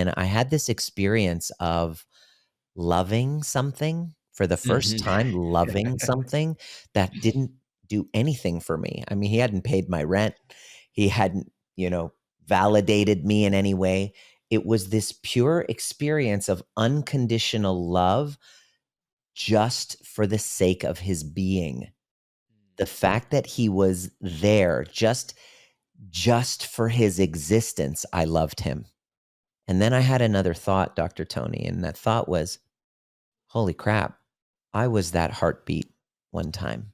and I had this experience of loving something for the first Mhm. time, loving something that didn't do anything for me. I mean, he hadn't paid my rent. He hadn't, validated me in any way. It was this pure experience of unconditional love just for the sake of his being. The fact that he was there just for his existence, I loved him. And then I had another thought, Dr. Tony, and that thought was, holy crap, I was that heartbeat one time.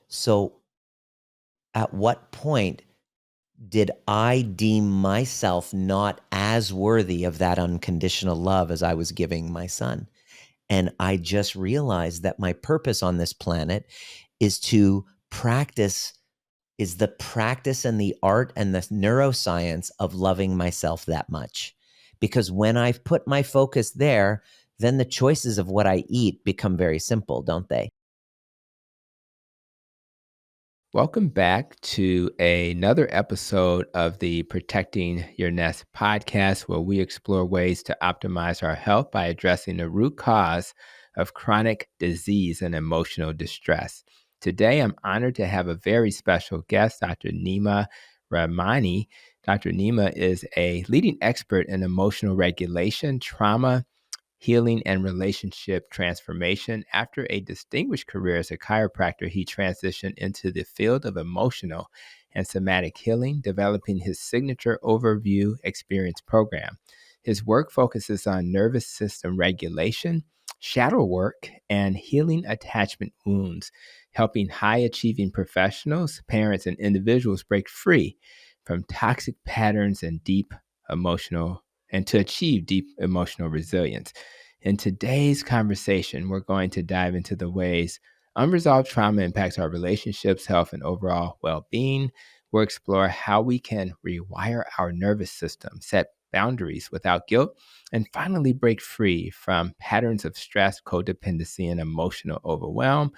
So at what point did I deem myself not as worthy of that unconditional love as I was giving my son? And I just realized that my purpose on this planet is to practice is the practice and the art and the neuroscience of loving myself that much. Because when I've put my focus there, then the choices of what I eat become very simple, don't they? Welcome back to another episode of the Protecting Your Nest podcast, where we explore ways to optimize our health by addressing the root cause of chronic disease and emotional distress. Today, I'm honored to have a very special guest, Dr. Nima Rahmany. Dr. Nima is a leading expert in emotional regulation, trauma, healing, and relationship transformation. After a distinguished career as a chiropractor, he transitioned into the field of emotional and somatic healing, developing his signature overview experience program. His work focuses on nervous system regulation, shadow work, and healing attachment wounds, helping high achieving professionals, parents, and individuals break free from toxic patterns and to achieve deep emotional resilience. In today's conversation, we're going to dive into the ways unresolved trauma impacts our relationships, health, and overall well being. We'll explore how we can rewire our nervous system, set boundaries without guilt, and finally break free from patterns of stress, codependency, and emotional overwhelm.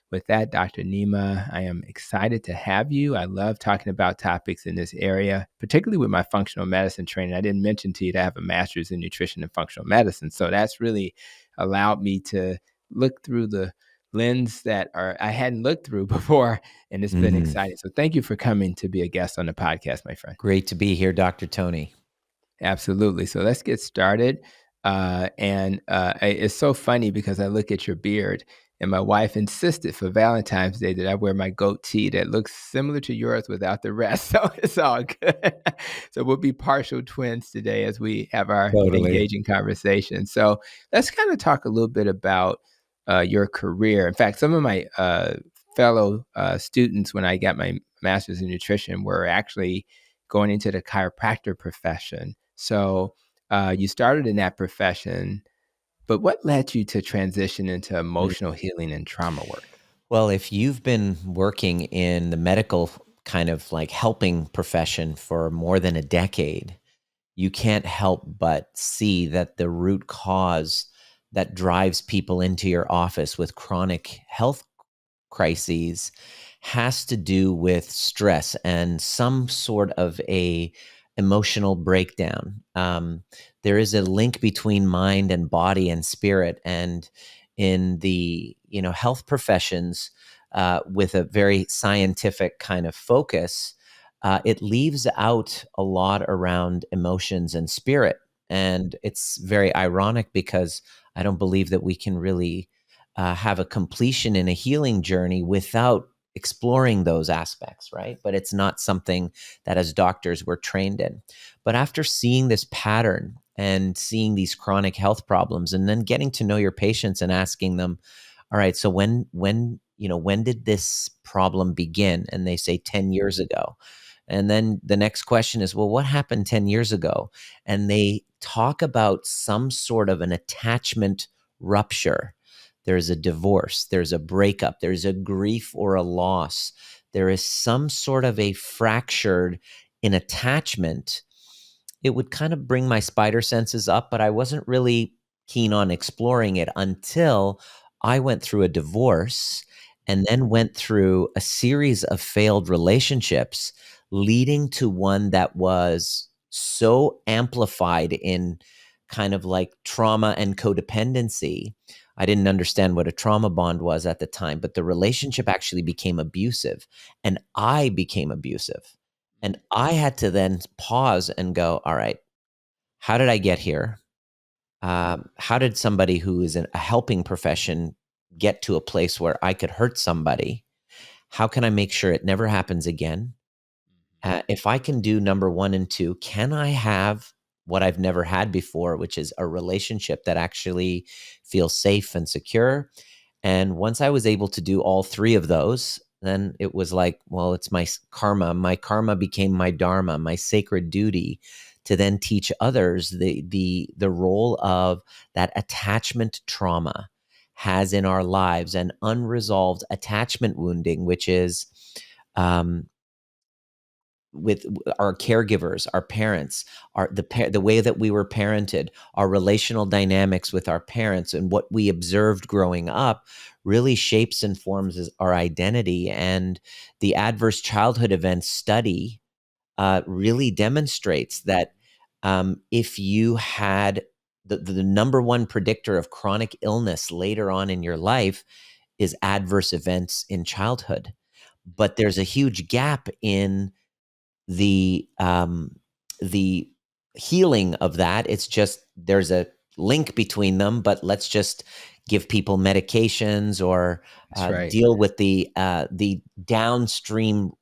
With that, Dr. Nima, I am excited to have you. I love talking about topics in this area, particularly with my functional medicine training. I didn't mention to you that I have a master's in nutrition and functional medicine. So that's really allowed me to look through the lens I hadn't looked through before, and it's been Mhm. exciting. So thank you for coming to be a guest on the podcast, my friend. Great to be here, Dr. Tony. Absolutely. So let's get started. It's so funny because I look at your beard, and my wife insisted for Valentine's Day that I wear my goatee that looks similar to yours without the rest. So it's all good. So we'll be partial twins today as we have our Totally. engaging conversation. So let's kind of talk a little bit about your career. In fact, some of my fellow students, when I got my master's in nutrition, were actually going into the chiropractor profession. So you started in that profession, but what led you to transition into Mm. emotional healing and trauma work? Well, if you've been working in the medical kind of like helping profession for more than a decade, you can't help but see that the root cause that drives people into your office with chronic health crises has to do with stress and some sort of a emotional breakdown. There is a link between mind and body and spirit, and in the health professions, with a very scientific kind of focus, it leaves out a lot around emotions and spirit. And it's very ironic because I don't believe that we can really have a completion in a healing journey without exploring those aspects, right? But it's not something that as doctors we're trained in. But after seeing this pattern and seeing these chronic health problems and then getting to know your patients and asking them, all right, so when did this problem begin? And they say 10 years ago. And then the next question is, well, what happened 10 years ago? And they talk about some sort of an attachment rupture. There's a divorce, there's a breakup, there's a grief or a loss. There is some sort of a fractured in attachment. It would kind of bring my spider senses up, but I wasn't really keen on exploring it until I went through a divorce and then went through a series of failed relationships leading to one that was so amplified in kind of like trauma and codependency. I didn't understand what a trauma bond was at the time, but the relationship actually became abusive and I became abusive. And I had to then pause and go, all right, how did I get here? How did somebody who is in a helping profession get to a place where I could hurt somebody? How can I make sure it never happens again? If I can do number one and two, can I have what I've never had before, which is a relationship that actually feels safe and secure? And once I was able to do all three of those, then it was like, well, it's my karma. My karma became my dharma, my sacred duty to then teach others the role of that attachment trauma has in our lives and unresolved attachment wounding, which is um, with our caregivers, our parents, the way that we were parented, our relational dynamics with our parents, and what we observed growing up really shapes and forms our identity. And the adverse childhood event study really demonstrates that if you had the number one predictor of chronic illness later on in your life is adverse events in childhood. But there's a huge gap in the healing of that. It's just there's a link between them, but let's just give people medications or That's right. deal with the downstream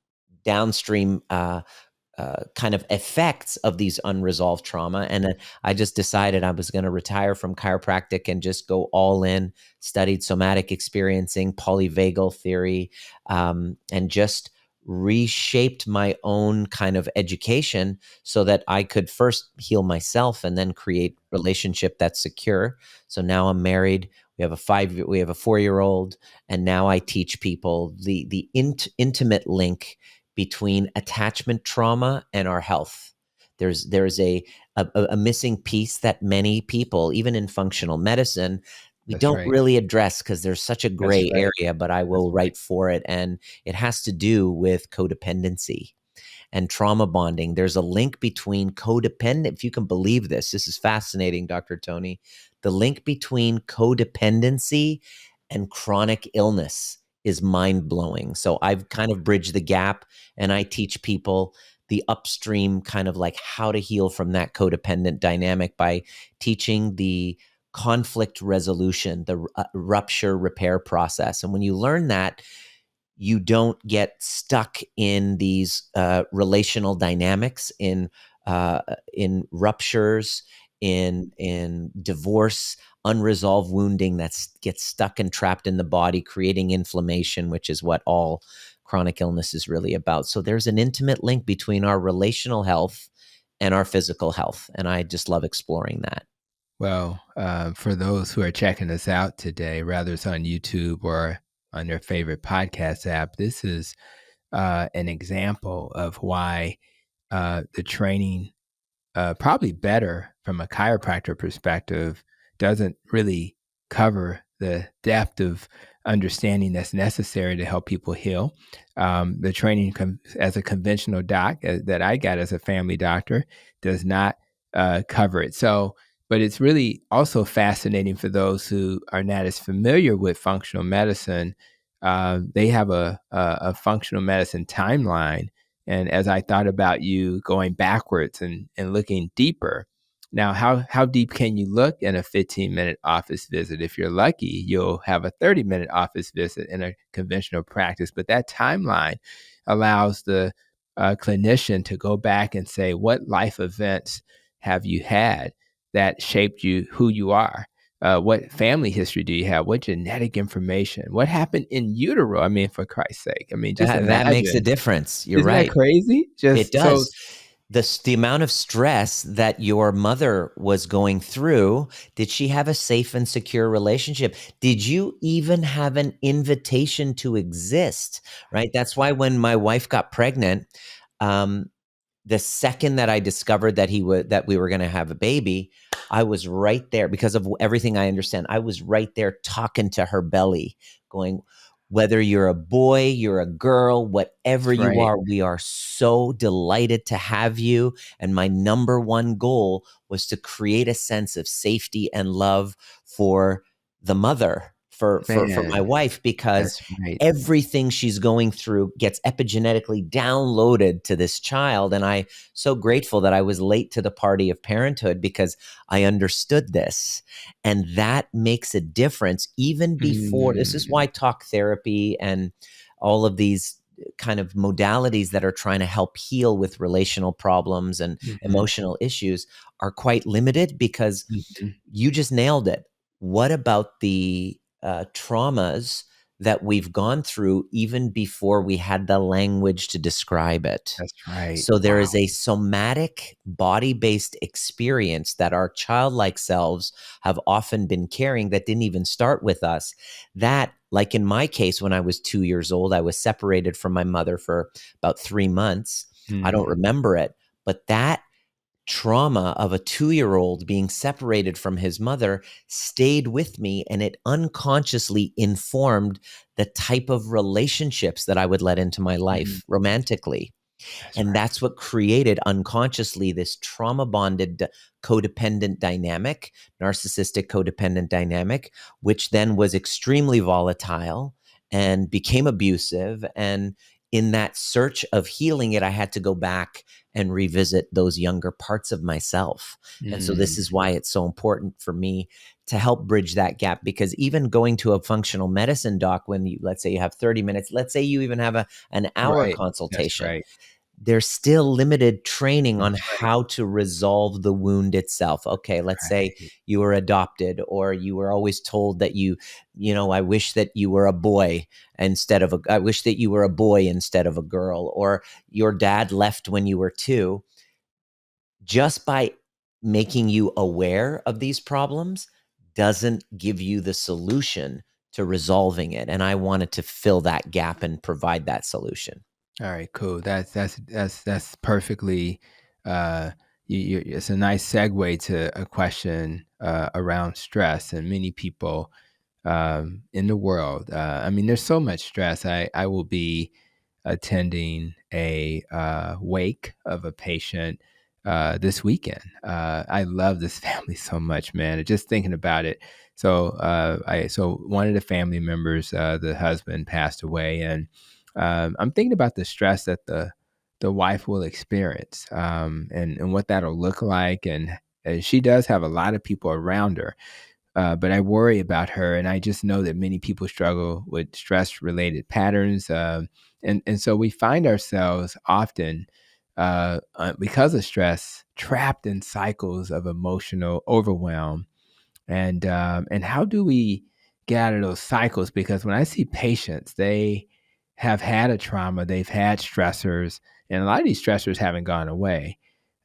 kind of effects of these unresolved trauma. And I just decided I was going to retire from chiropractic and just go all in, studied somatic experiencing, polyvagal theory, and just reshaped my own kind of education so that I could first heal myself and then create relationship that's secure. So now I'm married. We have a 4-year-old, and now I teach people the intimate link between attachment trauma and our health. There's a missing piece that many people, even in functional medicine, we That's don't right. really address because there's such a That's gray right. area, but I That's will right. write for it. And it has to do with codependency and trauma bonding. There's a link between codependent, if you can believe this is fascinating, Dr. Tony. The link between codependency and chronic illness is mind blowing. So I've kind of bridged the gap and I teach people the upstream kind of like how to heal from that codependent dynamic by teaching the conflict resolution, the rupture repair process. And when you learn that, you don't get stuck in these relational dynamics, in ruptures, in divorce, unresolved wounding that gets stuck and trapped in the body, creating inflammation, which is what all chronic illness is really about. So there's an intimate link between our relational health and our physical health, and I just love exploring that. Well, for those who are checking us out today, whether it's on YouTube or on their favorite podcast app, this is an example of why the training, probably better from a chiropractor perspective, doesn't really cover the depth of understanding that's necessary to help people heal. The training as a conventional doc that I got as a family doctor does not cover it. So, but it's really also fascinating for those who are not as familiar with functional medicine. They have a functional medicine timeline, and as I thought about you going backwards and looking deeper, now how deep can you look in a 15-minute office visit? If you're lucky, you'll have a 30-minute office visit in a conventional practice. But that timeline allows the clinician to go back and say, what life events have you had that shaped you who you are? What family history do you have? What genetic information? What happened in utero? I mean, for Christ's sake. I mean, just That makes a imagine. difference. You're Isn't that right. crazy? It Just so does. The amount of stress that your mother was going through, did she have a safe and secure relationship? Did you even have an invitation to exist? Right? That's why when my wife got pregnant, um, the second that I discovered that we were going to have a baby, I was right there because of everything I understand. I was right there talking to her belly, going, Whether you're a boy, you're a girl, whatever That's you right. are, we are so delighted to have you. And my number one goal was to create a sense of safety and love for the mother, for my Man, wife, because that's right. everything she's going through gets epigenetically downloaded to this child. And I so grateful that I was late to the party of parenthood because I understood this. And that makes a difference even before. This is why Mm, talk therapy and all of these kind of modalities that are trying to help heal with relational problems and mhm, emotional issues are quite limited, because mhm. you just nailed it. What about the traumas that we've gone through even before we had the language to describe it? That's right. So there is Wow. a somatic body-based experience that our childlike selves have often been carrying that didn't even start with us. That, like in my case, when I was 2 years old, I was separated from my mother for about 3 months. I don't Mm, remember it, but that trauma of a 2-year-old being separated from his mother stayed with me, and it unconsciously informed the type of relationships that I would let into my mm, life romantically. that's And right. that's what created unconsciously this trauma bonded codependent dynamic, narcissistic codependent dynamic, which then was extremely volatile and became abusive. And in that search of healing it, I had to go back and revisit those younger parts of myself. And so this Mm, is why it's so important for me to help bridge that gap, because even going to a functional medicine doc, when you, let's say you have 30 minutes, let's say you even have an hour right. That's consultation, right. there's still limited training on That's right. how to resolve the wound itself. Okay, let's say Right. you were adopted, or you were always told that I wish that you were a boy I wish that you were a boy instead of a girl, or your dad left when you were 2. Just by making you aware of these problems doesn't give you the solution to resolving it. And I wanted to fill that gap and provide that solution. All right, cool. That's perfectly. Uh, it's a nice segue to a question around stress, and many people in the world. I mean, there's so much stress. I will be attending a wake of a patient this weekend. I love this family so much, man. Just thinking about it. So one of the family members, the husband, passed away, and I'm thinking about the stress that the wife will experience, and what that'll look like, and she does have a lot of people around her, but I worry about her, and I just know that many people struggle with stress-related patterns, and so we find ourselves often, because of stress, trapped in cycles of emotional overwhelm. And how do we get out of those cycles? Because when I see patients, they have had a trauma, they've had stressors, and a lot of these stressors haven't gone away.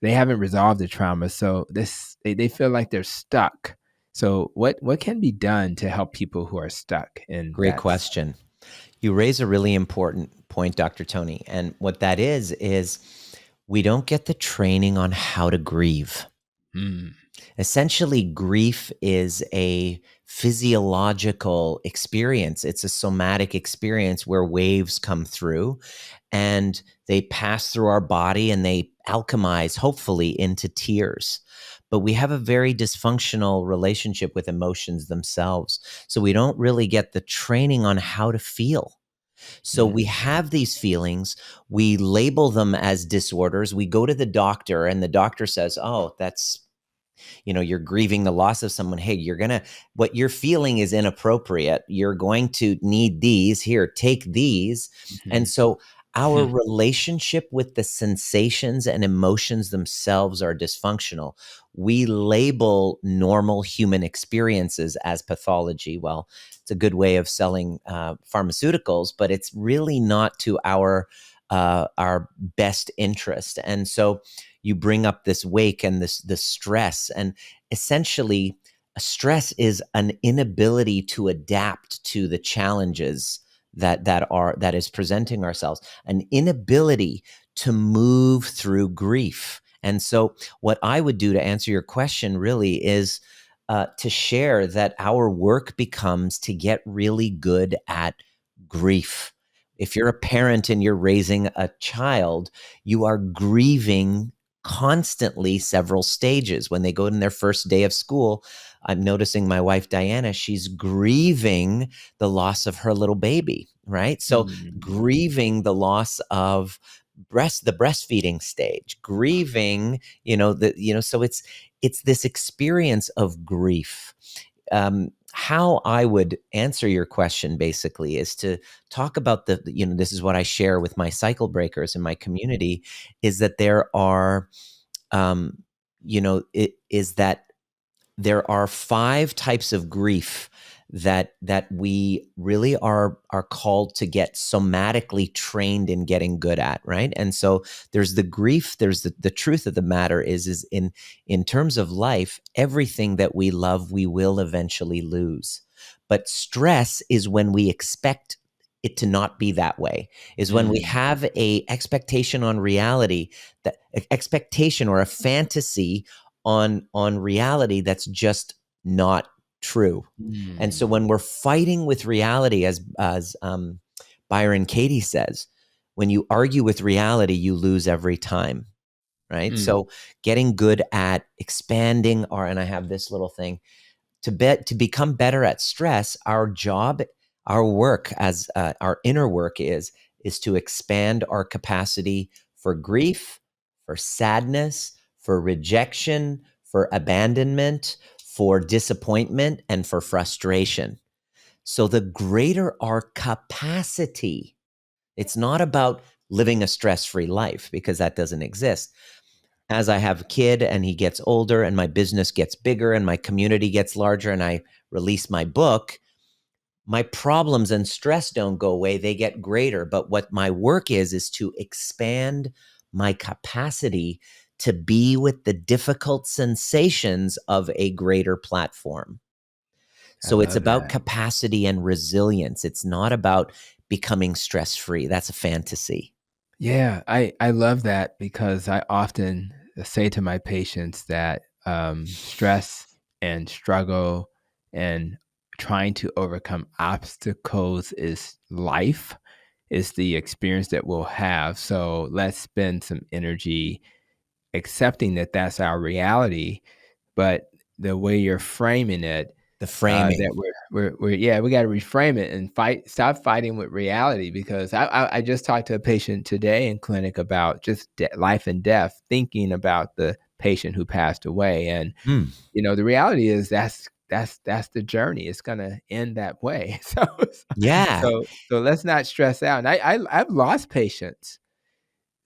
They haven't resolved the trauma, so they feel like they're stuck. So what can be done to help people who are stuck in Great that? question. You raise a really important point, Dr. Tony. And what that is we don't get the training on how to grieve. Mm, Essentially, grief is a physiological experience. It's a somatic experience where waves come through and they pass through our body and they alchemize, hopefully, into tears. But we have a very dysfunctional relationship with emotions themselves. So we don't really get the training on how to feel. So we mm, have these feelings, we label them as disorders. We go to the doctor, and the doctor says, "Oh, that's, you're grieving the loss of someone. Hey, what you're feeling is inappropriate. You're going to need these. Here, take these." And mhm. so our relationship with the sensations and emotions themselves are dysfunctional. We label normal human experiences as pathology. Well, it's a good way of selling pharmaceuticals, but it's really not to our best interest. And so you bring up this wake and this stress, and essentially stress is an inability to adapt to the challenges that is presenting ourselves, an inability to move through grief. And so what I would do to answer your question really is to share that our work becomes to get really good at grief. If you're a parent and you're raising a child, you are grieving constantly several stages. When they go in their first day of school, I'm noticing my wife, Diana, she's grieving the loss of her little baby, right? So Mm. grieving the loss of the breastfeeding stage, grieving, so it's this experience of grief. How I would answer your question basically is to talk about this is what I share with my cycle breakers in my community, is that there are, it is that there are 5 types of grief that we really are called to get somatically trained in getting good at, right? And so there's the grief, there's the truth of the matter is in terms of life, everything that we love we will eventually lose. But stress is when we expect it to not be that way, is when we Mm. have a expectation on reality, that expectation or a fantasy on reality that's just not true. And so Mm. when we're fighting with reality, as Byron Katie says, when you argue with reality, you lose every time, right? Mm. So getting good at expanding and I have this little thing, to become better at stress, our job, our work as our inner work is to expand our capacity for grief, for sadness, for rejection, for abandonment, for disappointment, and for frustration. So the greater our capacity, it's not about living a stress-free life, because that doesn't exist. As I have a kid and he gets older and my business gets bigger and my community gets larger and I release my book, my problems and stress don't go away, they get greater. But what my work is to expand my capacity to be with the difficult sensations of a greater platform. I So it's love about that. capacity and resilience. It's not about becoming stress-free. That's a fantasy. Yeah, I love that because I often say to my patients that stress and struggle and trying to overcome obstacles is life, is the experience that we'll have. So let's spend some energy accepting that that's our reality, but the way you're framing it, The framing. that we're yeah, we gotta reframe it and stop fighting with reality because I just talked to a patient today in clinic about just life and death, thinking about the patient who passed away, and, Mm. the reality is that's the journey, it's gonna end that way, Yeah, so let's not stress out, and I've lost patients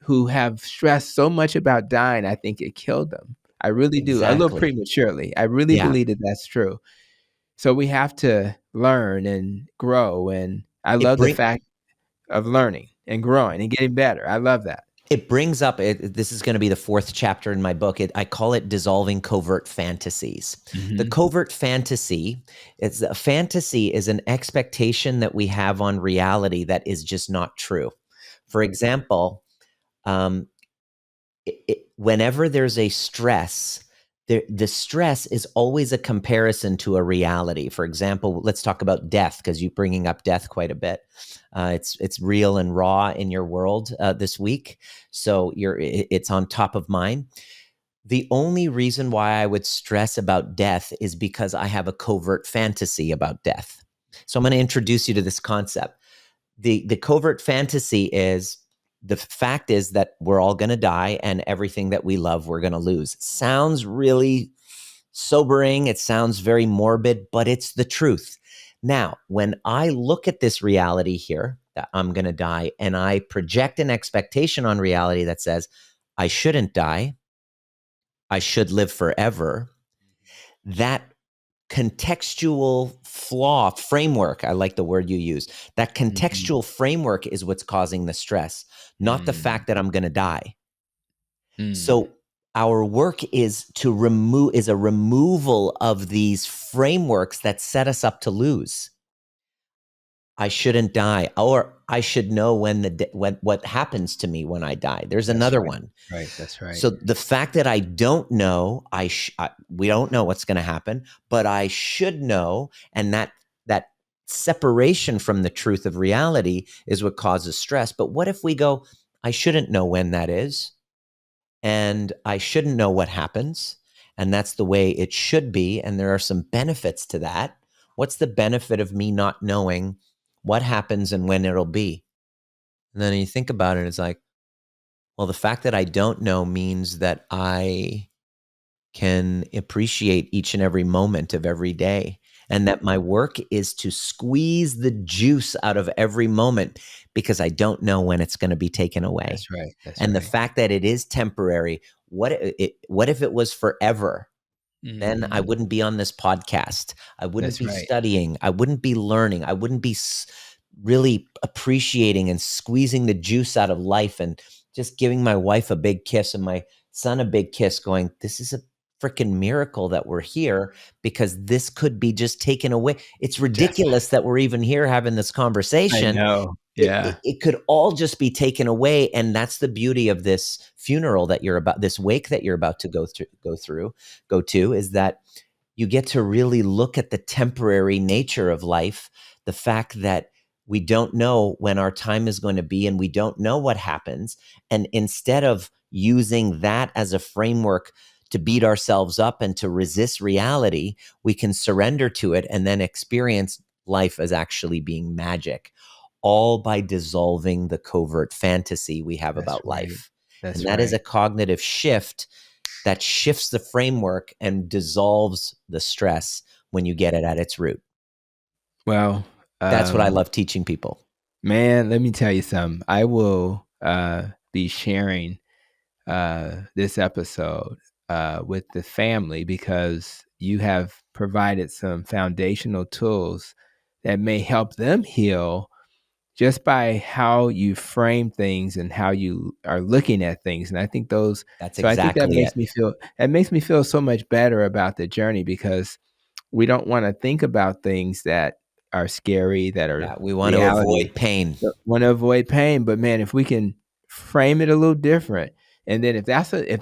who have stressed so much about dying, I think it killed them. I really do, a little exactly. prematurely, I really Yeah. believe that that's true. So we have to learn and grow, and I It love the bring fact of learning and growing and getting better. I love that. it brings up this is going to be the 4th chapter in my book. I call it dissolving covert fantasies. The Mhm. covert fantasy, it's a fantasy is an expectation that we have on reality that is just not true. For example, um, whenever there's a stress, the stress is always a comparison to a reality. For example, let's talk about death, because you're bringing up death quite a bit. It's real and raw in your world this week, so it's on top of mind. The only reason why I would stress about death is because I have a covert fantasy about death. So I'm going to introduce you to this concept. The covert fantasy is, the fact is that we're all going to die and everything that we love we're going to lose. Sounds really sobering, it sounds very morbid, but it's the truth. Now, when I look at this reality here, that I'm going to die, and I project an expectation on reality that says I shouldn't die, I should live forever, that contextual framework, I like the word you use, that Mhm. contextual framework is what's causing the stress, not the Mm. fact that I'm going to die. Mm. So our work is a removal of these frameworks that set us up to lose. I shouldn't die, or I should know when what happens to me when I die. There's That's another right. one. Right, that's right. So the fact that I don't know, we don't know what's going to happen, but I should know, and that separation from the truth of reality is what causes stress. But what if we go, I shouldn't know when that is, and I shouldn't know what happens, and that's the way it should be, and there are some benefits to that. What's the benefit of me not knowing what happens and when it'll be? And then you think about it, it's like, well, the fact that I don't know means that I can appreciate each and every moment of every day. And that my work is to squeeze the juice out of every moment because I don't know when it's going to be taken away. That's right. That's And the right. fact that it is temporary, what if it was forever? Then I Mhm. wouldn't be on this podcast. I wouldn't That's be right. studying. I wouldn't be learning. I wouldn't be really appreciating and squeezing the juice out of life and just giving my wife a big kiss and my son a big kiss, going, this is a freaking miracle that we're here because this could be just taken away. It's Definitely. ridiculous that we're even here having this I conversation. know. it, it, Yeah. it could all just be taken away, and that's the beauty of this funeral that you're about, this wake that you're about to go to, is that you get to really look at the temporary nature of life, the fact that we don't know when our time is going to be and we don't know what happens. And instead of using that as a framework to beat ourselves up and to resist reality, we can surrender to it and then experience life as actually being magic, all by dissolving the covert fantasy we have That's about right. life. And That's that is right. a cognitive shift that shifts the framework and dissolves the stress when you get it at its root. Well, That's what I love teaching people. man, let me tell you something. I will be sharing this episode with the family because you have provided some foundational tools that may help them heal just by how you frame things and how you are looking at things. And I think those, That's so I think exactly it. that makes me feel so much better about the journey because we don't want to think about things that are scary, that Yeah, are we want to reality. avoid pain. Want to avoid pain, but man, if we can frame it a little different, and then if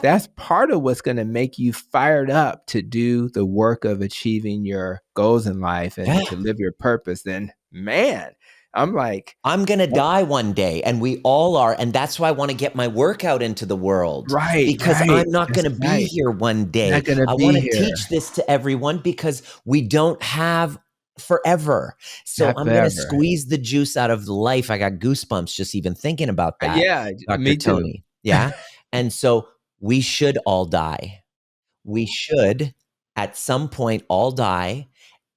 that's part of what's going to make you fired up to do the work of achieving your goals in life Yeah. and to live your purpose, then man, I'm like, I'm going to "Oh, die one day, and we all are. And that's why I want to get my work out into the world, right, because right, I'm not going that's to be right. here one You're day. not going to I want be to here, teach this to everyone because we don't have forever. So not I'm going to forever." squeeze the juice out of life. I got goosebumps just even thinking about that, Yeah, Dr. me too. Tony. Yeah. And so we should all die. We should at some point all die,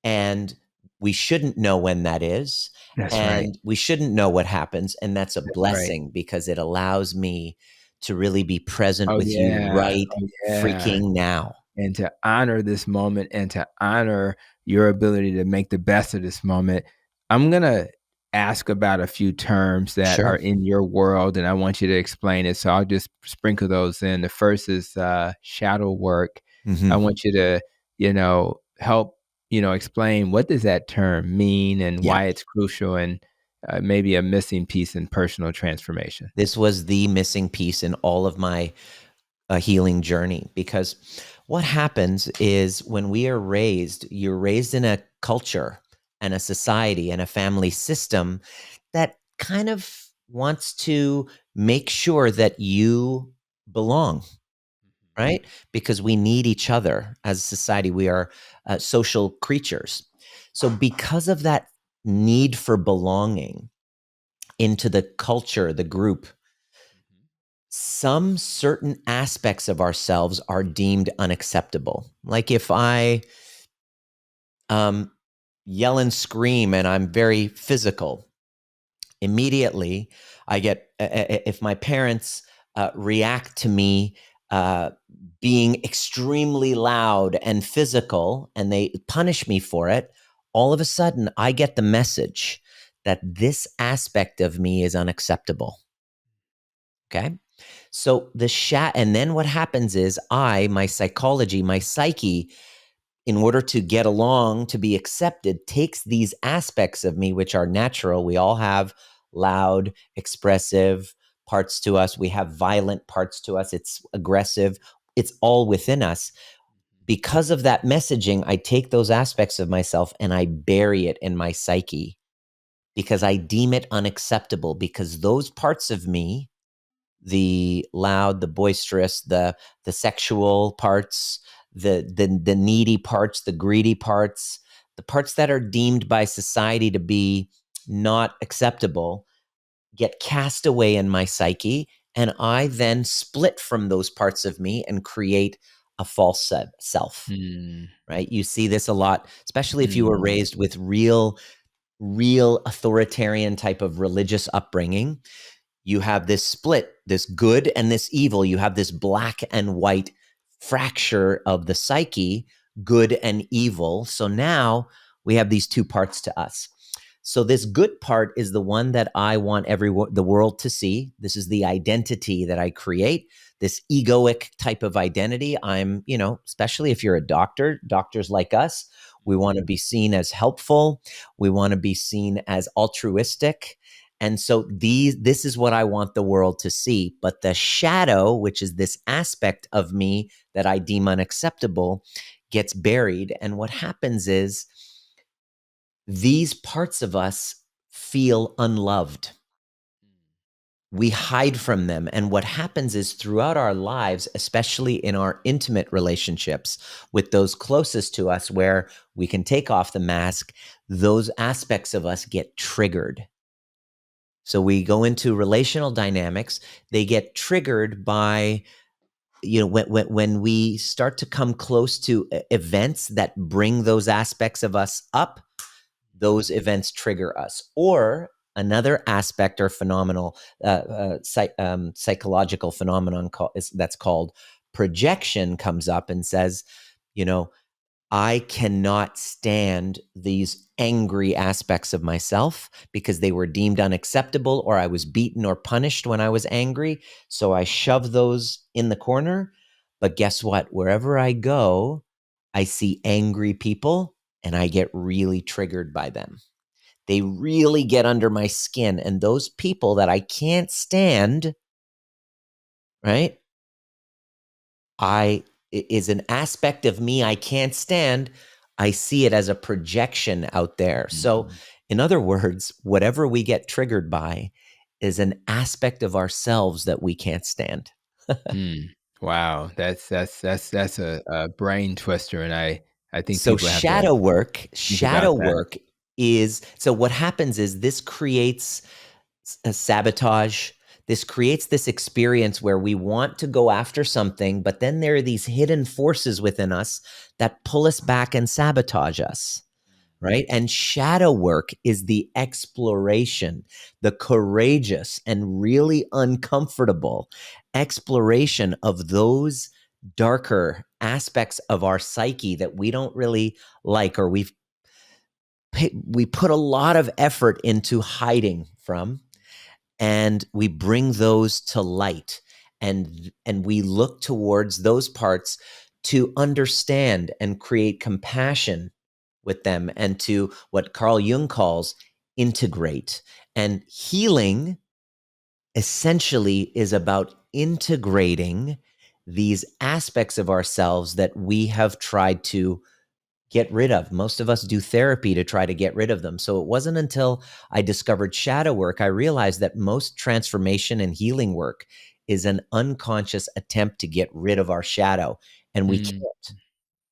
and we shouldn't know when that is, That's right. and we shouldn't know what happens, and that's a That's right. blessing because it allows me to really be present Oh with you yeah. right Oh yeah. freaking now. And to honor this moment and to honor your ability to make the best of this moment, I'm going to ask about a few terms that are Sure. in your world, and I want you to explain it. So I'll just sprinkle those in. The first is shadow work. I Mhm. want you to, help, explain what does that term mean and Yeah. why it's crucial and maybe a missing piece in personal transformation. This was the missing piece in all of my healing journey, because what happens is when we are raised, you're raised in a culture and a society and a family system that kind of wants to make sure that you belong, right? Because we need each other as a society. We are social creatures. So, because of that need for belonging into the culture, the group, some certain aspects of ourselves are deemed unacceptable. Like if I um, yell and scream and I'm very physical, immediately I get, if my parents react to me uh, being extremely loud and physical and they punish me for it, all of a sudden I get the message that this aspect of me is unacceptable. Okay. So and then what happens is my psychology, my psyche, in order to get along, to be accepted, takes these aspects of me, which are natural. We all have loud, expressive parts to us. We have violent parts to us. It's aggressive. It's all within us. because of that messaging, I take those aspects of myself and I bury it in my psyche because I deem it unacceptable, because those parts of me, the loud, the boisterous, the sexual parts, the needy parts, the greedy parts, the parts that are deemed by society to be not acceptable, get cast away in my psyche, and I then split from those parts of me and create a false self. Mm, Right? You see this a lot, especially if you were mm, raised with real authoritarian type of religious upbringing. You have this split, this good and this evil. You have this black and white fracture of the psyche, good and evil. So now we have these two parts to us. So this good part is the one that I want the world to see. This is the identity that I create, this egoic type of identity. I'm, especially if you're a doctor, doctors like us, we want to be seen as helpful. We want to be seen as altruistic. And so this is what I want the world to see. But the shadow, which is this aspect of me that I deem unacceptable, gets buried. And what happens is these parts of us feel unloved. We hide from them. And what happens is throughout our lives, especially in our intimate relationships with those closest to us, where we can take off the mask, those aspects of us get triggered. So we go into relational dynamics, they get triggered by, when we start to come close to events that bring those aspects of us up, those events trigger us. Or another aspect or psychological phenomenon that's called projection comes up and says, you know, I cannot stand these angry aspects of myself because they were deemed unacceptable, or I was beaten or punished when I was angry. So I shove those in the corner. But guess what? Wherever I go, I see angry people and I get really triggered by them. They really get under my skin. And those people that I can't stand, right? Is an aspect of me I can't stand. I see it as a projection out there. So, mm, in other words, whatever we get triggered by is an aspect of ourselves that we can't stand. mm. Wow, that's a brain twister, and I think So people have to think about shadow that. work is so what happens is this creates a sabotage. This creates this experience where we want to go after something, but then there are these hidden forces within us that pull us back and sabotage us, right? And shadow work is the exploration, the courageous and really uncomfortable exploration of those darker aspects of our psyche that we don't really like, or we put a lot of effort into hiding from, and we bring those to light, and we look towards those parts to understand and create compassion with them, and to what Carl Jung calls integrate. And healing essentially is about integrating these aspects of ourselves that we have tried to get rid of. Most of us do therapy to try to get rid of them. So it wasn't until I discovered shadow work I realized that most transformation and healing work is an unconscious attempt to get rid of our shadow, and we Mm, can't.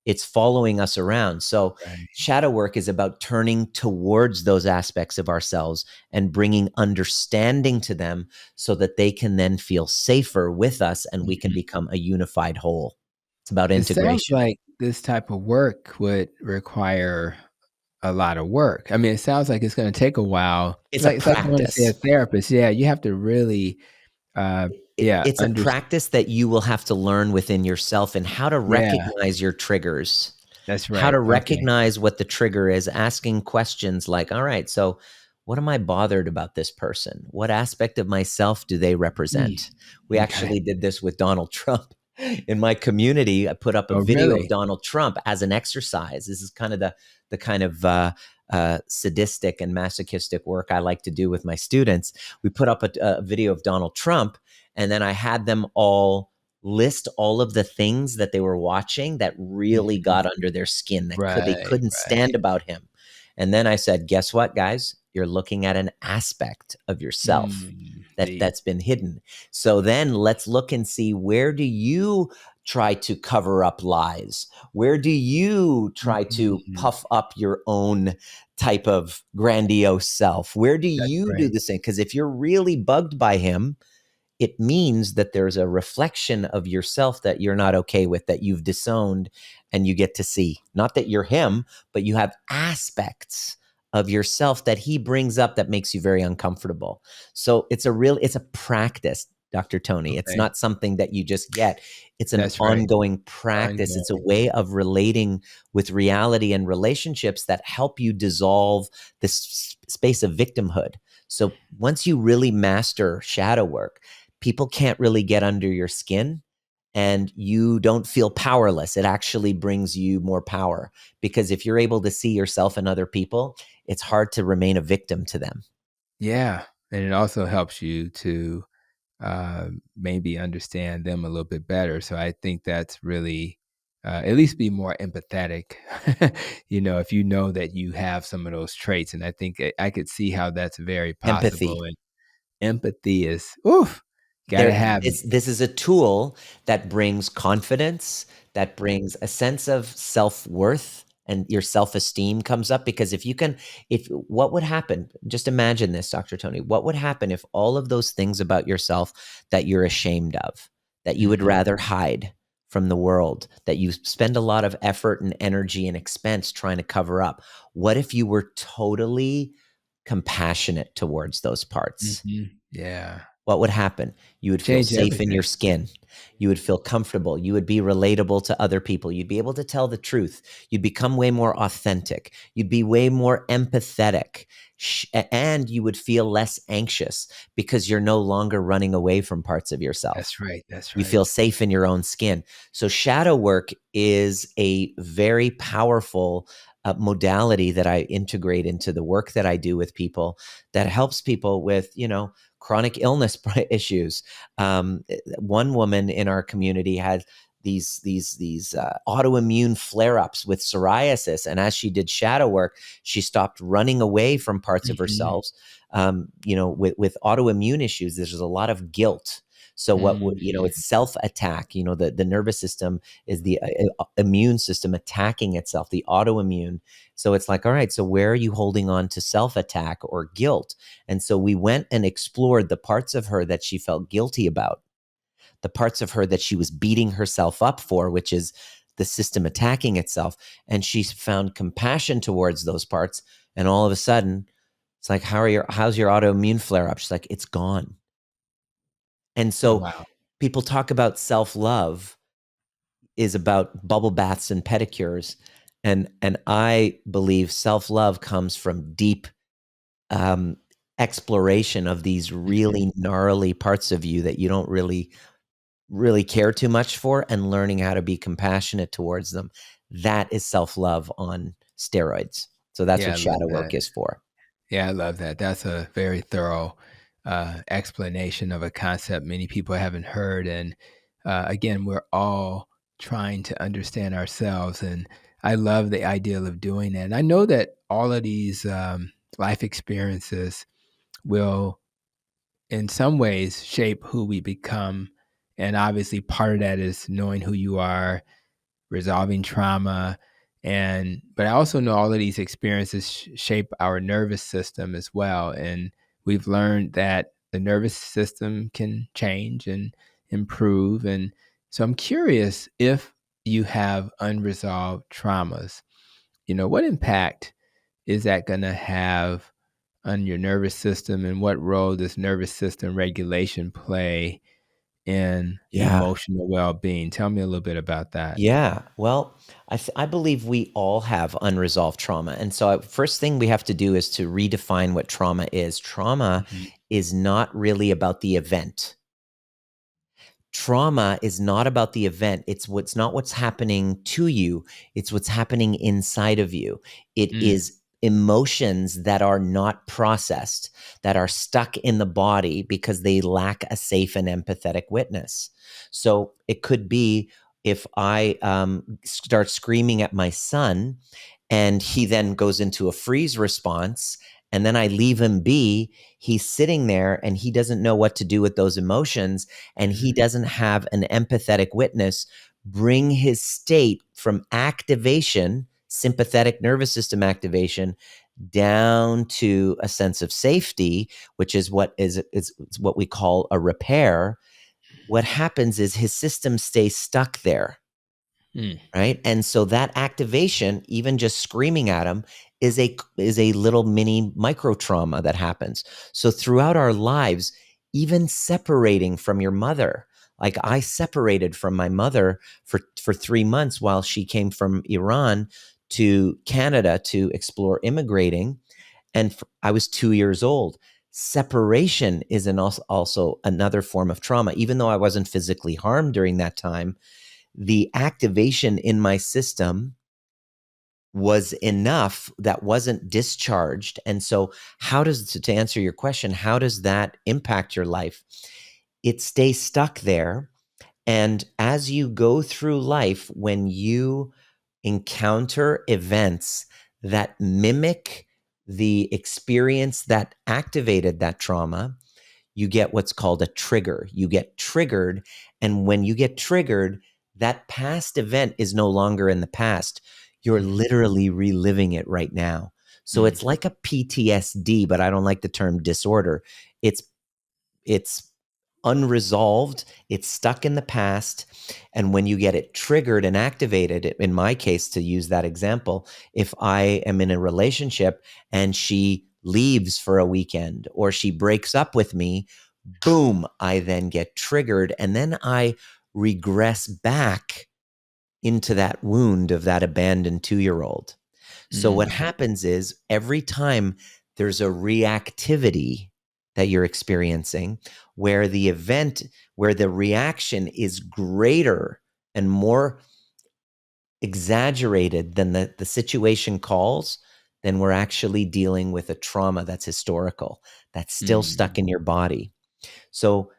It's following us around. So right. shadow work is about turning towards those aspects of ourselves and bringing understanding to them so that they can then feel safer with us and we can Mhm. become a unified whole. It's about It sounds integration. like this type of work would require a lot of work. I mean, it sounds like it's gonna take a while. It's a It's like going to see a practice. therapist. Yeah, you have to really, yeah, It's a practice that you will have to learn within yourself, and how to yeah, recognize your triggers, that's how to right. Okay. recognize what the trigger is, asking questions like, all right, so what am I bothered about this person? What aspect of myself do they Mm, represent? We okay. actually did this with Donald Trump. In my community, I put up a Oh, video of really? Donald Trump as an exercise. This is kind of the kind of sadistic and masochistic work I like to do with my students. We put up a video of Donald Trump, and then I had them all list all of the things that they were watching that really Mhm. got under their skin, that they Right, couldn't right. stand about him. And then I said, guess what, guys? You're looking at an aspect of yourself Deep. that's been hidden. So then let's look and see, where do you try to cover up lies? Where do you try to Mhm. puff up your own type of grandiose self? Where do That's you do right. the same? Because if you're really bugged by him, it means that there's a reflection of yourself that you're not okay with, that you've disowned, and you get to see. Not that you're him, but you have aspects of yourself that he brings up that makes you very uncomfortable. So it's a practice, Dr. Tony. It's Okay. not something that you just get. It's an That's right. ongoing practice. It's a Ongoing. way of relating with reality and relationships that help you dissolve this space of victimhood. So once you really master shadow work, people can't really get under your skin, and you don't feel powerless. It actually brings you more power, because if you're able to see yourself in other people, it's hard to remain a victim to them. Yeah, and it also helps you to, maybe understand them a little bit better, so I think that's really, at least be more empathetic, if you know that you have some of those traits, and I think I could see how that's very Empathy. possible, and empathy is, oof, gotta There, have it. this is a tool that brings confidence, that brings a sense of self-worth, and your self-esteem comes up. Because if what would happen, just imagine this, Dr. Tony, what would happen if all of those things about yourself that you're ashamed of, that you would Mhm. rather hide from the world, that you spend a lot of effort and energy and expense trying to cover up, what if you were totally compassionate towards those parts? Mhm. Yeah. What would happen? You would feel Change safe in everything. your skin. You would feel comfortable. You would be relatable to other people. You'd be able to tell the truth. You'd become way more authentic. You'd be way more empathetic. And you would feel less anxious, because you're no longer running away from parts of yourself. That's right, that's You feel right. safe in your own skin. So shadow work is a very powerful modality that I integrate into the work that I do with people, that helps people with, chronic illness issues. One woman in our community had these autoimmune flare-ups with psoriasis, and as she did shadow work, she stopped running away from parts of Mhm. herself. With autoimmune issues, there's a lot of guilt. So it's Mhm. self attack. The nervous system is the immune system attacking itself, the autoimmune. So it's like, all right, so where are you holding on to self attack or guilt? And so we went and explored the parts of her that she felt guilty about, the parts of her that she was beating herself up for, which is the system attacking itself. And she found compassion towards those parts. And all of a sudden, it's like, how's your autoimmune flare up? She's like, it's gone. And Oh, so wow. people talk about self-love is about bubble baths and pedicures. And I believe self-love comes from deep um, exploration of these Mhm. really gnarly parts of you that you don't really care too much for, and learning how to be compassionate towards them. That is self-love on steroids. So that's Yeah, what I love shadow that. work is for. Yeah, I love that. That's a very thorough, explanation of a concept many people haven't heard, and, again, we're all trying to understand ourselves, and I love the ideal of doing that, and I know that all of these, life experiences will, in some ways, shape who we become, and obviously part of that is knowing who you are, resolving trauma, but I also know all of these experiences shape our nervous system as well, and we've learned that the nervous system can change and improve, and so I'm curious, if you have unresolved traumas, what impact is that going to have on your nervous system, and what role does nervous system regulation play in Yeah. emotional well-being? Tell me a little bit about that. Yeah. Well, I believe we all have unresolved trauma. And so, first thing we have to do is to redefine what trauma is. Trauma Mhm. is not really about the event. Trauma is not about the event. It's not what's happening to you. It's what's happening inside of you. It Mm. is emotions that are not processed, that are stuck in the body because they lack a safe and empathetic witness. So it could be if I start screaming at my son and he then goes into a freeze response and then I leave him be, he's sitting there and he doesn't know what to do with those emotions and he doesn't have an empathetic witness bring his state from activation, sympathetic nervous system activation, down to a sense of safety, which is what we call a repair. What happens is his system stays stuck there, Mm, right? And so that activation, even just screaming at him, is a little mini micro trauma that happens. So throughout our lives, even separating from your mother, like I separated from my mother for 3 months while she came from Iran to Canada to explore immigrating, and I was 2 years old. Separation is also another form of trauma. Even though I wasn't physically harmed during that time, the activation in my system was enough that wasn't discharged. And so, to answer your question, how does that impact your life? It stays stuck there. And as you go through life, when you encounter events that mimic the experience that activated that trauma, you get what's called a trigger. You get triggered. And when you get triggered, that past event is no longer in the past. You're mm, literally reliving it right now. So mm, it's like a PTSD, but I don't like the term disorder. It's unresolved, it's stuck in the past. And when you get it triggered and activated, in my case, to use that example, if I am in a relationship and she leaves for a weekend or she breaks up with me, boom, I then get triggered and then I regress back into that wound of that abandoned 2 year old. So what mm, happens is every time there's a reactivity that you're experiencing where the reaction is greater and more exaggerated than the situation calls, then we're actually dealing with a trauma that's historical, that's still stuck mm, in your body. So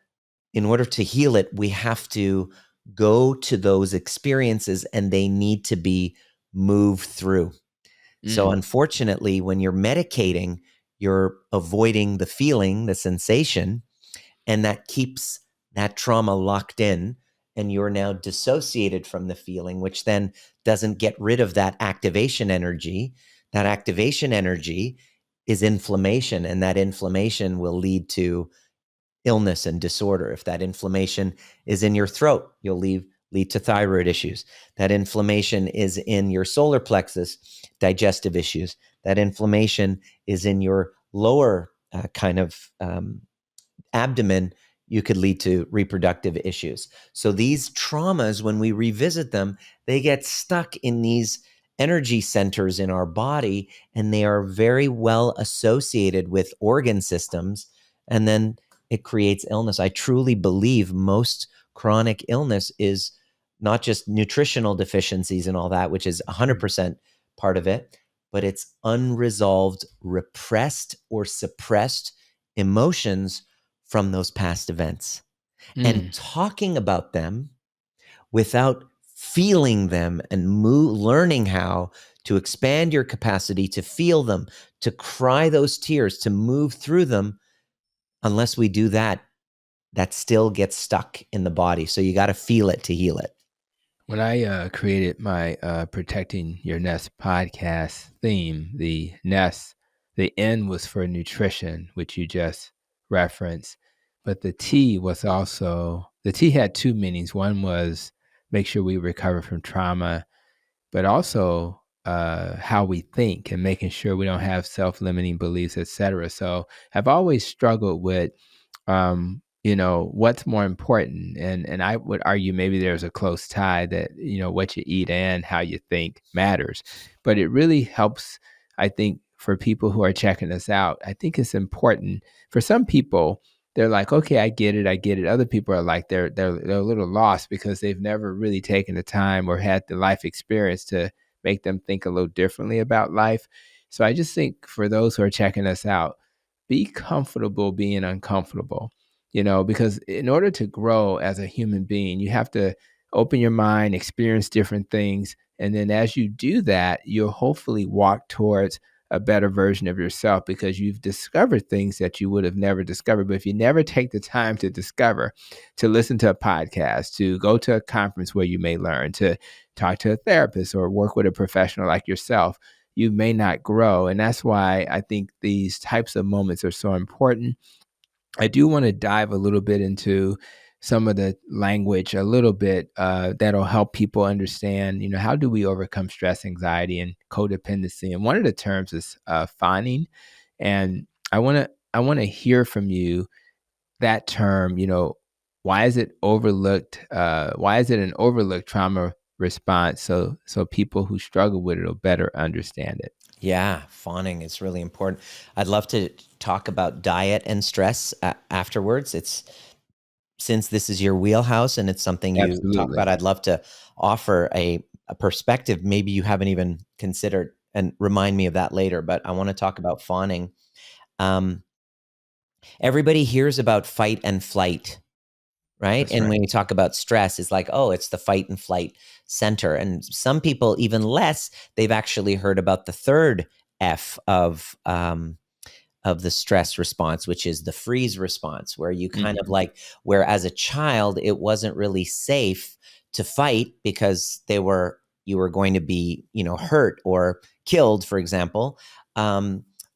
in order to heal it, we have to go to those experiences and they need to be moved through. So, mm, unfortunately, when you're medicating, you're avoiding the feeling, the sensation, and that keeps that trauma locked in. And you're now dissociated from the feeling, which then doesn't get rid of that activation energy. That activation energy is inflammation, and that inflammation will lead to illness and disorder. If that inflammation is in your throat, you'll lead to thyroid issues. That inflammation is in your solar plexus, digestive issues. That inflammation is in your lower kind of abdomen, you could lead to reproductive issues. So these traumas, when we revisit them, they get stuck in these energy centers in our body, and they are very well associated with organ systems. And then it creates illness. I truly believe most chronic illness is not just nutritional deficiencies and all that, which is mm, 100% part of it, but it's unresolved, repressed, or suppressed emotions from those past events, and mm. talking about them without feeling them and learning how to expand your capacity to feel them, to cry those tears, to move through them. Unless we do that, that still gets stuck in the body. So you got to feel it to heal it. When I created my Protecting Your Nest podcast theme, the nest, the N was for nutrition, which you just referenced, but the T had two meanings. One was make sure we recover from trauma, but also how we think and making sure we don't have self-limiting beliefs, etc. So I've always struggled with what's more important, and I would argue maybe there's a close tie that what you eat and how you think matters, but it really helps. I think for people who are checking us out, I think it's important. For some people, they're like, okay, I get it. Other people are like, they're a little lost because they've never really taken the time or had the life experience to make them think a little differently about life. So I just think for those who are checking us out, be comfortable being uncomfortable, because in order to grow as a human being, you have to open your mind, experience different things. And then as you do that, you'll hopefully walk towards a better version of yourself because you've discovered things that you would have never discovered. But if you never take the time to discover, to listen to a podcast, to go to a conference where you may learn, to talk to a therapist or work with a professional like yourself, you may not grow. And that's why I think these types of moments are so important. I do want to dive a little bit into some of the language a little bit that'll help people understand, how do we overcome stress, anxiety, and codependency. And one of the terms is fawning. And I want to hear from you that term. Why is it overlooked? Why is it an overlooked trauma response? So people who struggle with it will better understand it. Yeah, fawning is really important. I'd love to talk about diet and stress afterwards. Since this is your wheelhouse and it's something you talk Absolutely. about, I'd love to offer a perspective maybe you haven't even considered, and remind me of that later. But I want to talk about fawning. Um, Everybody hears about fight and flight, right? That's And right. when you talk about stress, it's like, oh, it's the fight and flight center. And some people, even less, they've actually heard about the third F of the stress response, which is the freeze response, where you kind of Mhm. like, where as a child, it wasn't really safe to fight because you were going to be, hurt or killed, for example.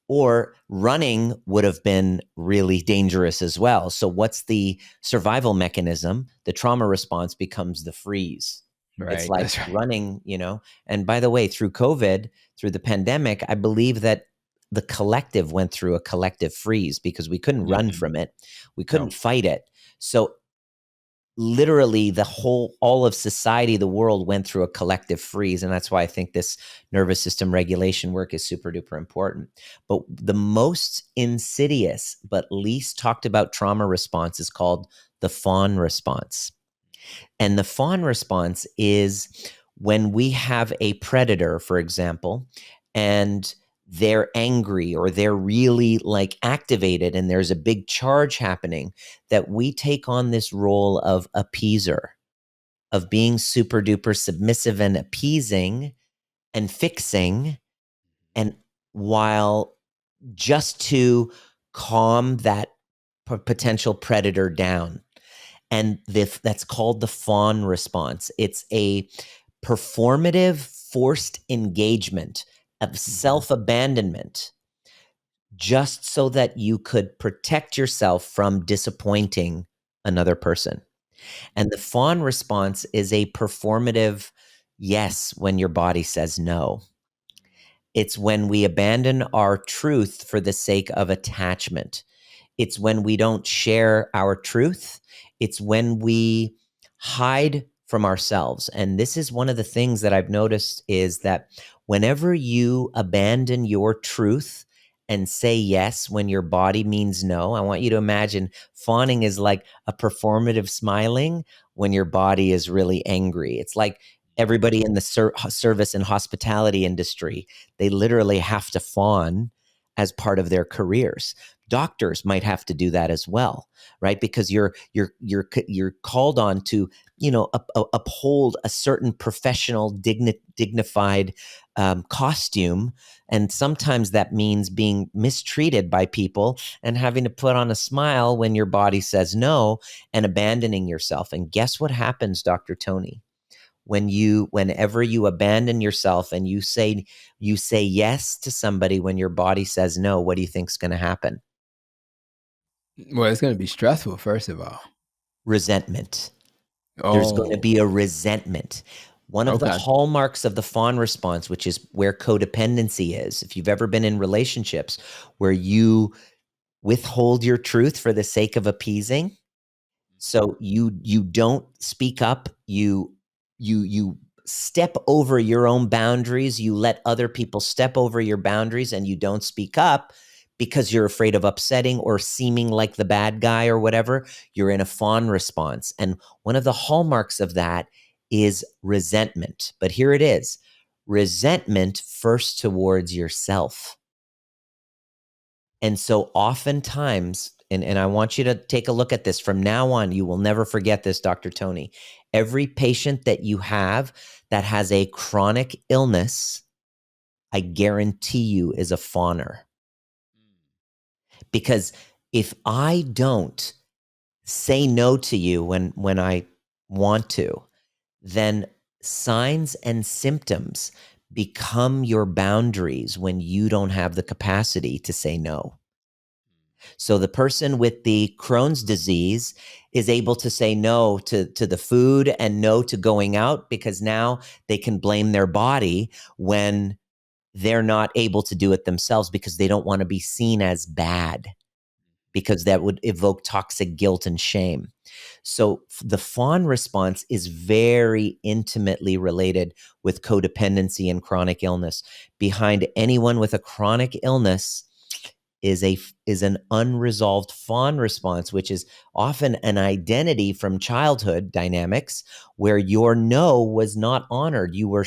Or running would have been really dangerous as well. So what's the survival mechanism? The trauma response becomes the freeze. It's Right. like That's right. running, and by the way, through COVID, through the pandemic, I believe that the collective went through a collective freeze because we couldn't run Mhm. from it. We couldn't No. fight it. So literally all of society, the world went through a collective freeze. And that's why I think this nervous system regulation work is super duper important. But the most insidious, but least talked about trauma response is called the fawn response. And the fawn response is when we have a predator, for example, and they're angry or they're really like activated and there's a big charge happening, that we take on this role of appeaser, of being super duper submissive and appeasing and fixing, and while just to calm that potential predator down. And that's called the fawn response. It's a performative forced engagement of Mhm. self-abandonment just so that you could protect yourself from disappointing another person. And the fawn response is a performative yes when your body says no. It's when we abandon our truth for the sake of attachment. It's when we don't share our truth. It's when we hide from ourselves. And this is one of the things that I've noticed is that whenever you abandon your truth and say yes when your body means no, I want you to imagine fawning is like a performative smiling when your body is really angry. It's like everybody in the service and hospitality industry, they literally have to fawn as part of their careers. Doctors might have to do that as well, right? Because you're called on to uphold a certain professional dignified costume, and sometimes that means being mistreated by people and having to put on a smile when your body says no, and abandoning yourself. And guess what happens, Dr. Tony? Whenever you abandon yourself and you say yes to somebody when your body says no, what do you think's going to happen? Well, it's gonna be stressful, first of all. Resentment. There's going to Oh, be a resentment. One of the okay. hallmarks of the fawn response, which is where codependency is, if you've ever been in relationships where you withhold your truth for the sake of appeasing, so you don't speak up, you step over your own boundaries, you let other people step over your boundaries, and you don't speak up because you're afraid of upsetting or seeming like the bad guy or whatever. You're in a fawn response. And one of the hallmarks of that is resentment. But here it is. resentment first towards yourself. And so oftentimes, and I want you to take a look at this from now on, you will never forget this, Dr. Tony. Every patient that you have that has a chronic illness, I guarantee you is a fawner. Because if I don't say no to you when I want to, then signs and symptoms become your boundaries when you don't have the capacity to say no. So the person with the Crohn's disease is able to say no to the food and no to going out because now they can blame their body when they're not able to do it themselves because they don't want to be seen as bad, because that would evoke toxic guilt and shame. So the fawn response is very intimately related with codependency and chronic illness. Behind anyone with a chronic illness is an unresolved fawn response, which is often an identity from childhood dynamics where your no was not honored. You were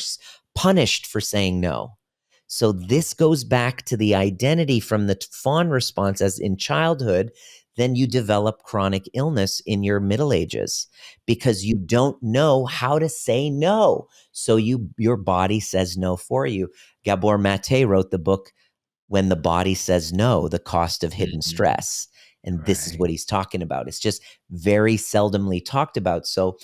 punished for saying no. So this goes back to the identity from the fawn response as in childhood. Then you develop chronic illness in your middle ages because you don't know how to say no. So your body says no for you. Gabor Mate wrote the book When the Body Says No, The Cost of Hidden Mhm. Stress. And this is Right. what he's talking about. It's just very seldomly talked about. So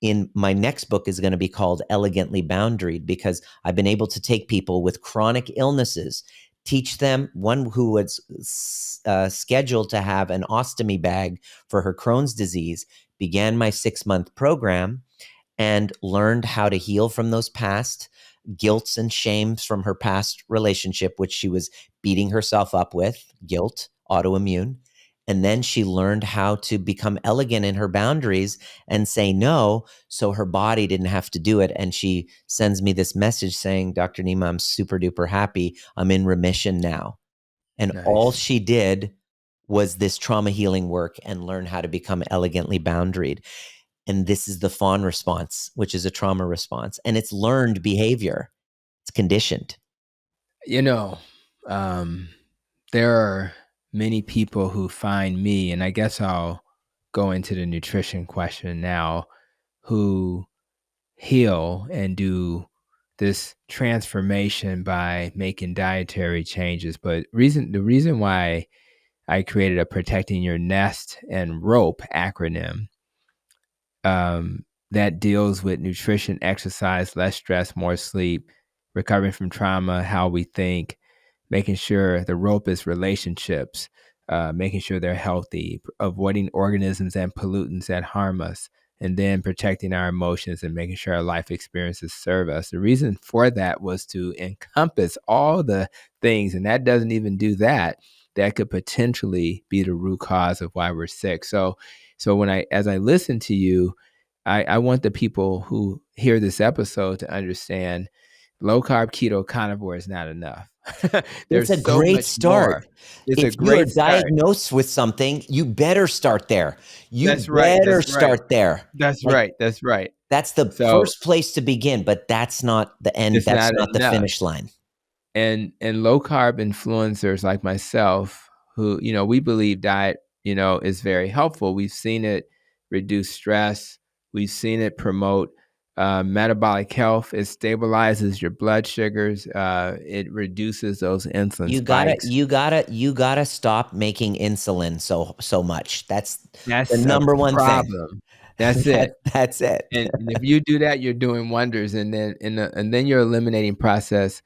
in my next book is going to be called Elegantly Boundaried, because I've been able to take people with chronic illnesses, teach them, one who was scheduled to have an ostomy bag for her Crohn's disease, began my 6-month program and learned how to heal from those past guilts and shames from her past relationship, which she was beating herself up with, guilt, autoimmune. And then she learned how to become elegant in her boundaries and say no, so her body didn't have to do it. And she sends me this message saying, Dr. Nima, I'm super duper happy. I'm in remission now. And all Nice. she did was this trauma healing work and learn how to become elegantly boundaried. And this is the fawn response, which is a trauma response. And it's learned behavior. It's conditioned. You know, um, there are many people who find me, and I guess I'll go into the nutrition question now, who heal and do this transformation by making dietary changes. But the reason why I created a Protecting Your Nest and Rope acronym um, that deals with nutrition, exercise, less stress, more sleep, recovering from trauma, how we think, making sure the rope is relationships, making sure they're healthy, avoiding organisms and pollutants that harm us, and then protecting our emotions and making sure our life experiences serve us. The reason for that was to encompass all the things, and that doesn't even do that, that could potentially be the root cause of why we're sick. So as I listen to you, I want the people who hear this episode to understand low carb keto carnivore is not enough. It's There's a so great much more. start. It's a If you're great start. diagnosed with something, you better start there. You That's right. better That's right. start there. That's Like, right. That's right. that's the So first place to begin, but that's not the end. it's That's not not the enough. finish line. And low carb influencers like myself who we believe diet is very helpful. We've seen it reduce stress. We've seen it promote metabolic health. It stabilizes your blood sugars. It reduces those insulin You gotta, spikes. you gotta, you gotta stop making insulin so much. That's the That's a number one thing. problem. That's it. That's it. And if you do that, you're doing wonders. And then you're eliminating processed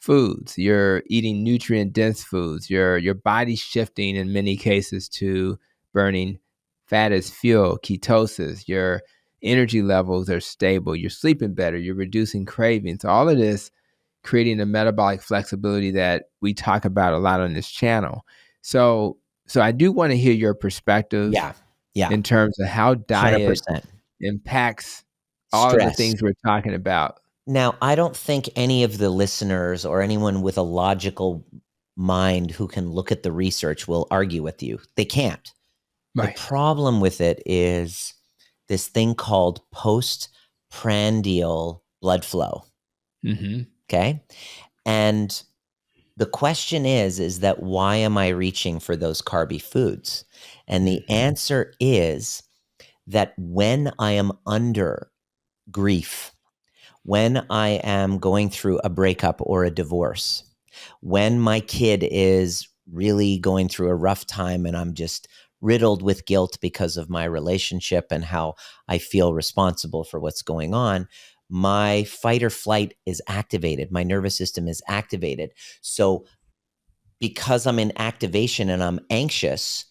foods. You're eating nutrient dense foods. Your body's shifting in many cases to burning fat as fuel, ketosis. Your energy levels are stable. You're sleeping better. You're reducing cravings. All of this creating a metabolic flexibility that we talk about a lot on this channel. So I do want to hear your perspective Yeah. Yeah. in terms of how diet 100%. impacts all of the Stress. things we're talking about. Now, I don't think any of the listeners or anyone with a logical mind who can look at the research will argue with you. They can't. The Right. problem with it is this thing called postprandial blood flow. Mm-hmm. Okay. And the question is that why am I reaching for those carby foods? And the Mhm. answer is that when I am under grief, when I am going through a breakup or a divorce, when my kid is really going through a rough time and I'm just riddled with guilt because of my relationship and how I feel responsible for what's going on, my fight or flight is activated. My nervous system is activated. So because I'm in activation and I'm anxious,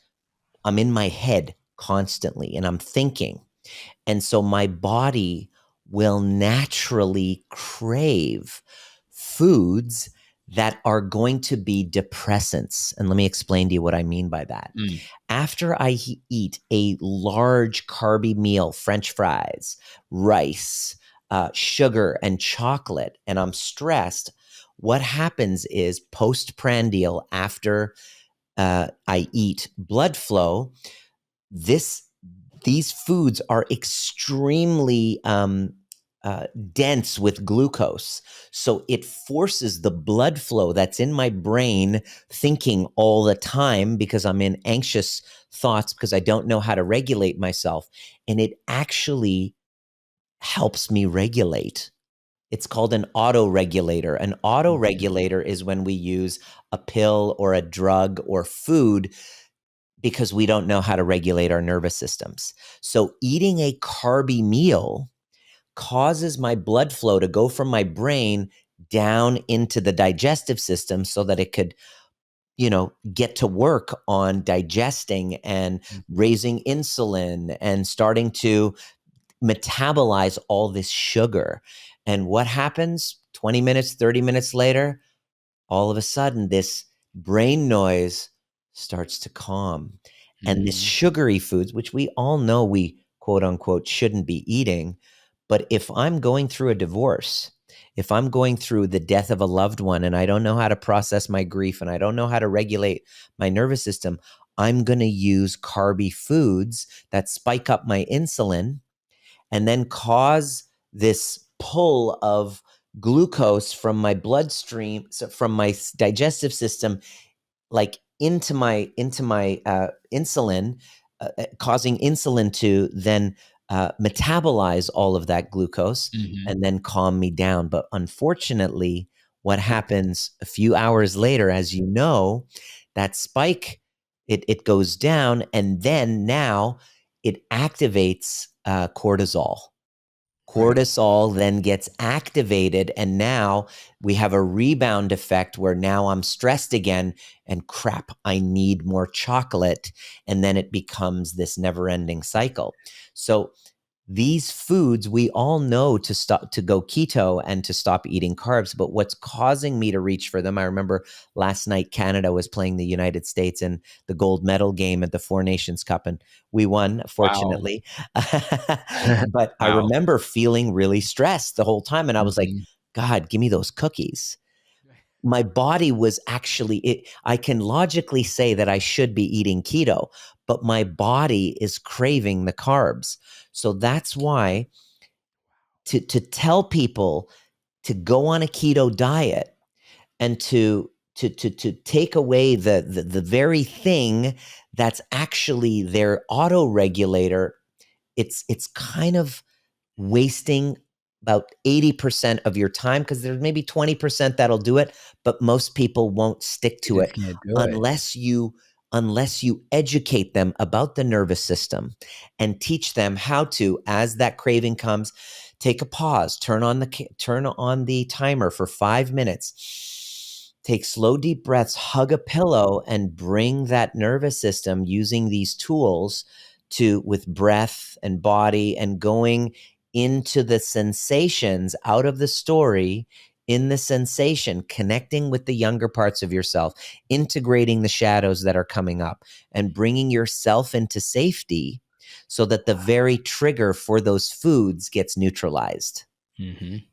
I'm in my head constantly and I'm thinking. And so my body will naturally crave foods that are going to be depressants. And let me explain to you what I mean by that. Mm. After I eat a large carby meal, French fries, rice, sugar, and chocolate, and I'm stressed, what happens is postprandial, after I eat blood flow, this these foods are extremely dense with glucose. So it forces the blood flow that's in my brain thinking all the time because I'm in anxious thoughts because I don't know how to regulate myself. And it actually helps me regulate. It's called an autoregulator. An Mhm. autoregulator is when we use a pill or a drug or food because we don't know how to regulate our nervous systems. So eating a carby meal causes my blood flow to go from my brain down into the digestive system so that it could, get to work on digesting and Mhm. raising insulin and starting to metabolize all this sugar. And what happens 20 minutes, 30 minutes later? All of a sudden this brain noise starts to calm. And this Mhm. sugary foods, which we all know we quote unquote shouldn't be eating, but if I'm going through a divorce, if I'm going through the death of a loved one and I don't know how to process my grief and I don't know how to regulate my nervous system, I'm going to use carby foods that spike up my insulin and then cause this pull of glucose from my bloodstream, so from my digestive system, like into my insulin, causing insulin to then metabolize all of that glucose Mhm. and then calm me down. But unfortunately, what happens a few hours later, as you know, that spike, it goes down, and then now it activates cortisol. Right. Cortisol then gets activated, and now we have a rebound effect where now I'm stressed again, and crap, I need more chocolate. And then it becomes this never ending cycle. So these foods we all know to stop, to go keto and to stop eating carbs, but what's causing me to reach for them? I remember last night Canada was playing the United States in the gold medal game at the Four Nations Cup, and we won, Wow. fortunately. But I Wow. remember feeling really stressed the whole time, and I was like, Mhm. God, give me those cookies. My body was actually it, I can logically say that I should be eating keto, but my body is craving the carbs. So that's why to tell people to go on a keto diet and to take away the very thing that's actually their auto regulator, it's kind of wasting about 80% of your time because there's maybe 20% that'll do it, but most people won't stick You to just it can't do it. unless you educate them about the nervous system and teach them how to, as that craving comes, take a pause, turn on the timer for 5 minutes, take slow deep breaths, hug a pillow, and bring that nervous system using these tools to, with breath and body, and going into the sensations out of the story, in the sensation, connecting with the younger parts of yourself, integrating the shadows that are coming up, and bringing yourself into safety so that the very trigger for those foods gets neutralized. Mhm.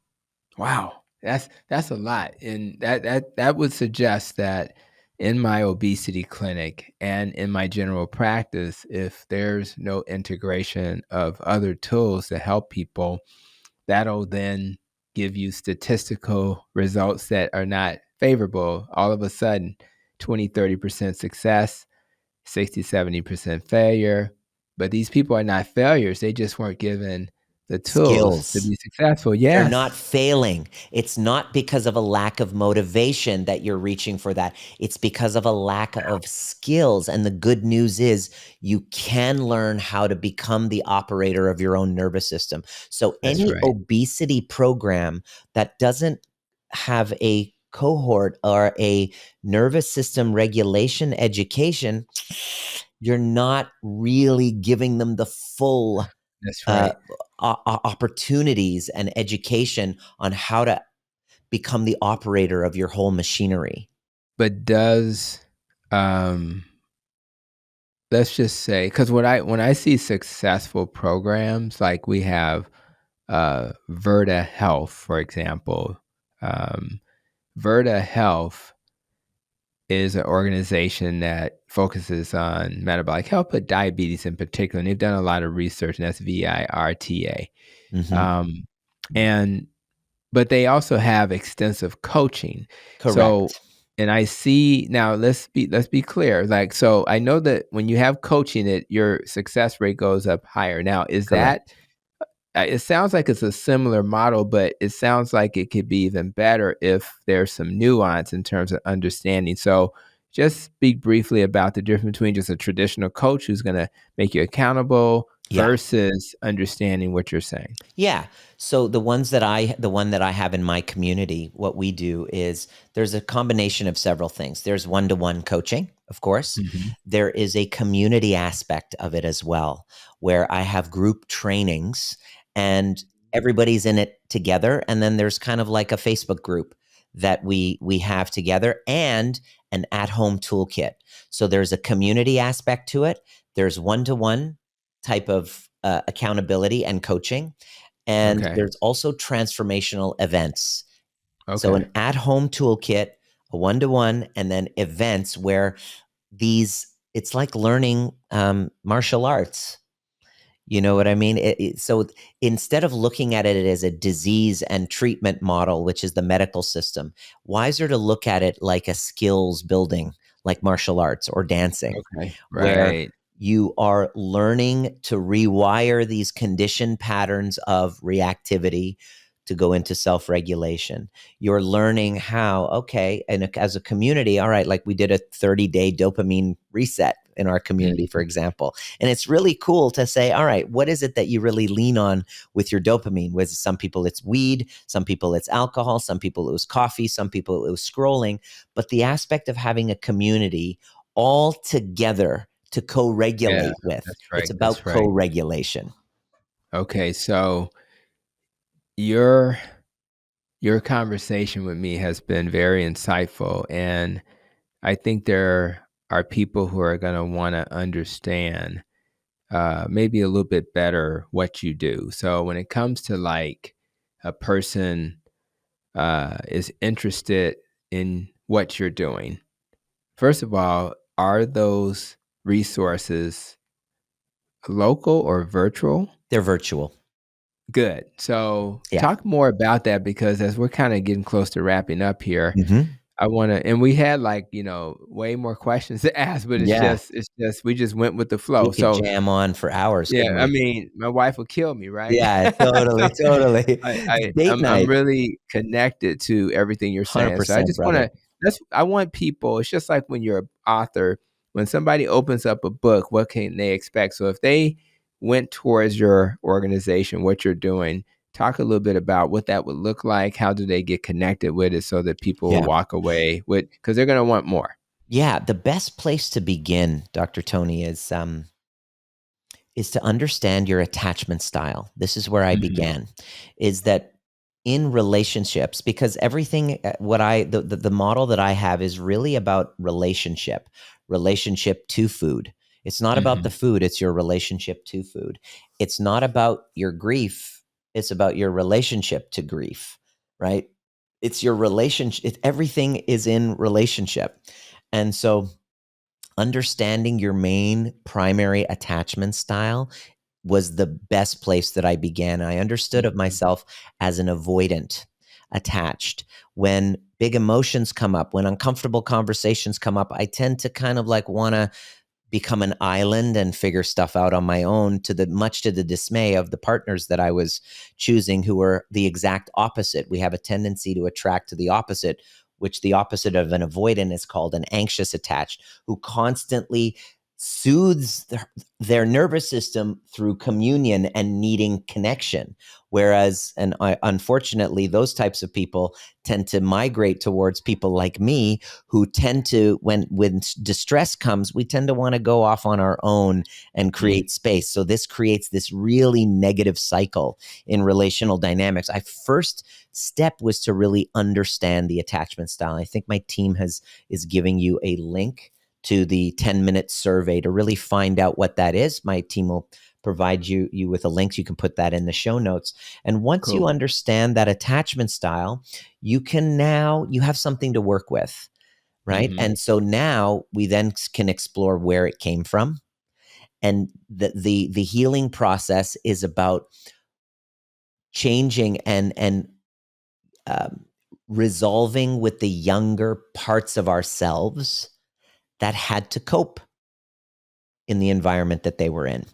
Wow, that's a lot, and that would suggest that in my obesity clinic and in my general practice, if there's no integration of other tools to help people, that'll then give you statistical results that are not favorable, all of a sudden 20-30% success, 60-70% failure. But these people are not failures. They just weren't given the tools to Skills. be successful. They're not Yes. failing. It's not because of a lack of motivation that you're reaching for that. It's because of a lack of skills. And the good news is you can learn how to become the operator of your own nervous system. So That's any right. obesity program that doesn't have a cohort or a nervous system regulation education, you're not really giving them the full That's uh, right. opportunities and education on how to become the operator of your whole machinery. But does let's just say, because when I see successful programs, like we have Verta Health, for example. Um, Verta Health is an organization that focuses on metabolic health, but diabetes in particular. And they've done a lot of research, and that's VIRTA. Hmm. Um, and but they also have extensive coaching. So, Correct. and I see now, let's be clear. Like, so I know that when you have coaching, it your success rate goes up higher. Now, is that Correct. it sounds like it's a similar model, but it sounds like it could be even better if there's some nuance in terms of understanding. So, just speak briefly about the difference between just a traditional coach who's going to make you accountable Yeah. versus understanding what you're saying. Yeah. So the one that I have in my community, what we do is there's a combination of several things. There's one-to-one coaching, of course. Mhm. There is a community aspect of it as well, where I have group trainings and everybody's in it together. And then there's kind of like a Facebook group that we have together and an at-home toolkit. So there's a community aspect to it. There's one-to-one type of accountability and coaching. And Okay. there's also transformational events. So Okay. an at-home toolkit, a one-to-one, and then events where it's like learning martial arts. You know what I mean? So instead of looking at it as a disease and treatment model, which is the medical system, wiser to look at it like a skills building, like martial arts or dancing, Okay. where Right. you are learning to rewire these conditioned patterns of reactivity to go into self-regulation. You're learning how, okay, and as a community, all right, like we did a 30-day dopamine reset in our community, for Mhm. example. And it's really cool to say, all right, what is it that you really lean on with your dopamine? With some people, it's weed, some people, it's alcohol, some people, it was coffee, some people, it was scrolling. But the aspect of having a community all together to Yeah, co-regulate with, that's it's right. about That's right. co-regulation. Okay, so your your conversation with me has been very insightful, and I think there are people who are going to want to understand maybe a little bit better what you do. So when it comes to like a person is interested in what you're doing, first of all, are those resources local or virtual? They're virtual. Good. So Yeah. talk more about that because as we're kind of getting close to wrapping up here, Hmm. I want to, and we had like, way more questions to ask, but Yeah. it's just, we just went with the We flow. could So jam on for hours, yeah, couldn't I we? mean, my wife will kill me, right? Yeah, So totally, totally. I Date I'm night, really connected to everything you're saying. So I 100%, just brother. wanna I want people it's just like when you're an author, when somebody opens up a book, what can they expect? So if they went towards your organization, what you're doing, talk a little bit about what that would look like. How do they get connected with it so that people will Yeah. walk away with because 'cause they're gonna want more. Yeah, the best place to begin, Dr. Tony, is to understand your attachment style. This is where I Mhm. began, is that in relationships, because everything, the model that I have is really about relationship to food. It's not about the Mhm. food, it's your relationship to food. It's not about your grief, it's about your relationship to grief, right? It's your relationship, everything is in relationship. And so understanding your main primary attachment style was the best place that I began. I understood of Mhm. myself as an avoidant, attached. When big emotions come up, when uncomfortable conversations come up, I tend to kind of like want to become an island and figure stuff out on my own, to the much to the dismay of the partners that I was choosing, who were the exact opposite. We have a tendency to attract to the opposite, which the opposite of an avoidant is called an anxious attached, who constantly soothes their nervous system through communion and needing connection. Whereas, and unfortunately, those types of people tend to migrate towards people like me, who tend to, when distress comes, we tend to want to go off on our own and Mm. create space. So this creates this really negative cycle in relational dynamics. I first step was to really understand the attachment style. I think my team is giving you a link to the 10-minute survey to really find out what that is. My team will provide you with a link. You can put that in the show notes. And once you Cool. understand that attachment style, you have something to work with, right? Mhm. And so now we then can explore where it came from. And the healing process is about changing and um, resolving with the younger parts of ourselves that had to cope in the environment that they were in.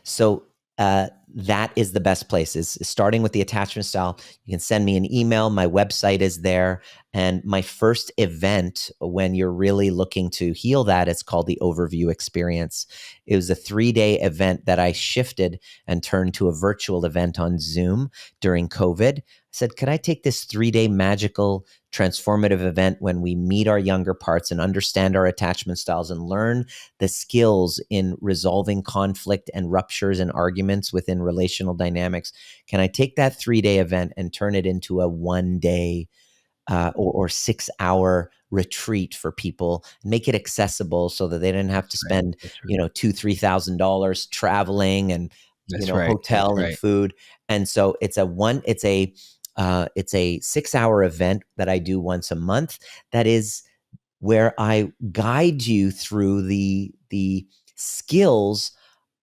So that is the best place, is starting with the attachment style. You can send me an email. My website is there. And my first event, when you're really looking to heal that, it's called the Overview Experience. It was a 3-day event that I shifted and turned to a virtual event on Zoom during COVID. I said, could I take this 3-day magical transformative event when we meet our younger parts and understand our attachment styles and learn the skills in resolving conflict and ruptures and arguments within relational dynamics? Can I take that 3-day event and turn it into a 1-day or 6-hour retreat for people, make it accessible so that they didn't have to That's right. spend, That's right. $2,000-$3,000 traveling and, That's right. That's hotel and right. food. And so it's a 6-hour event that I do once a month. That is where I guide you through the skills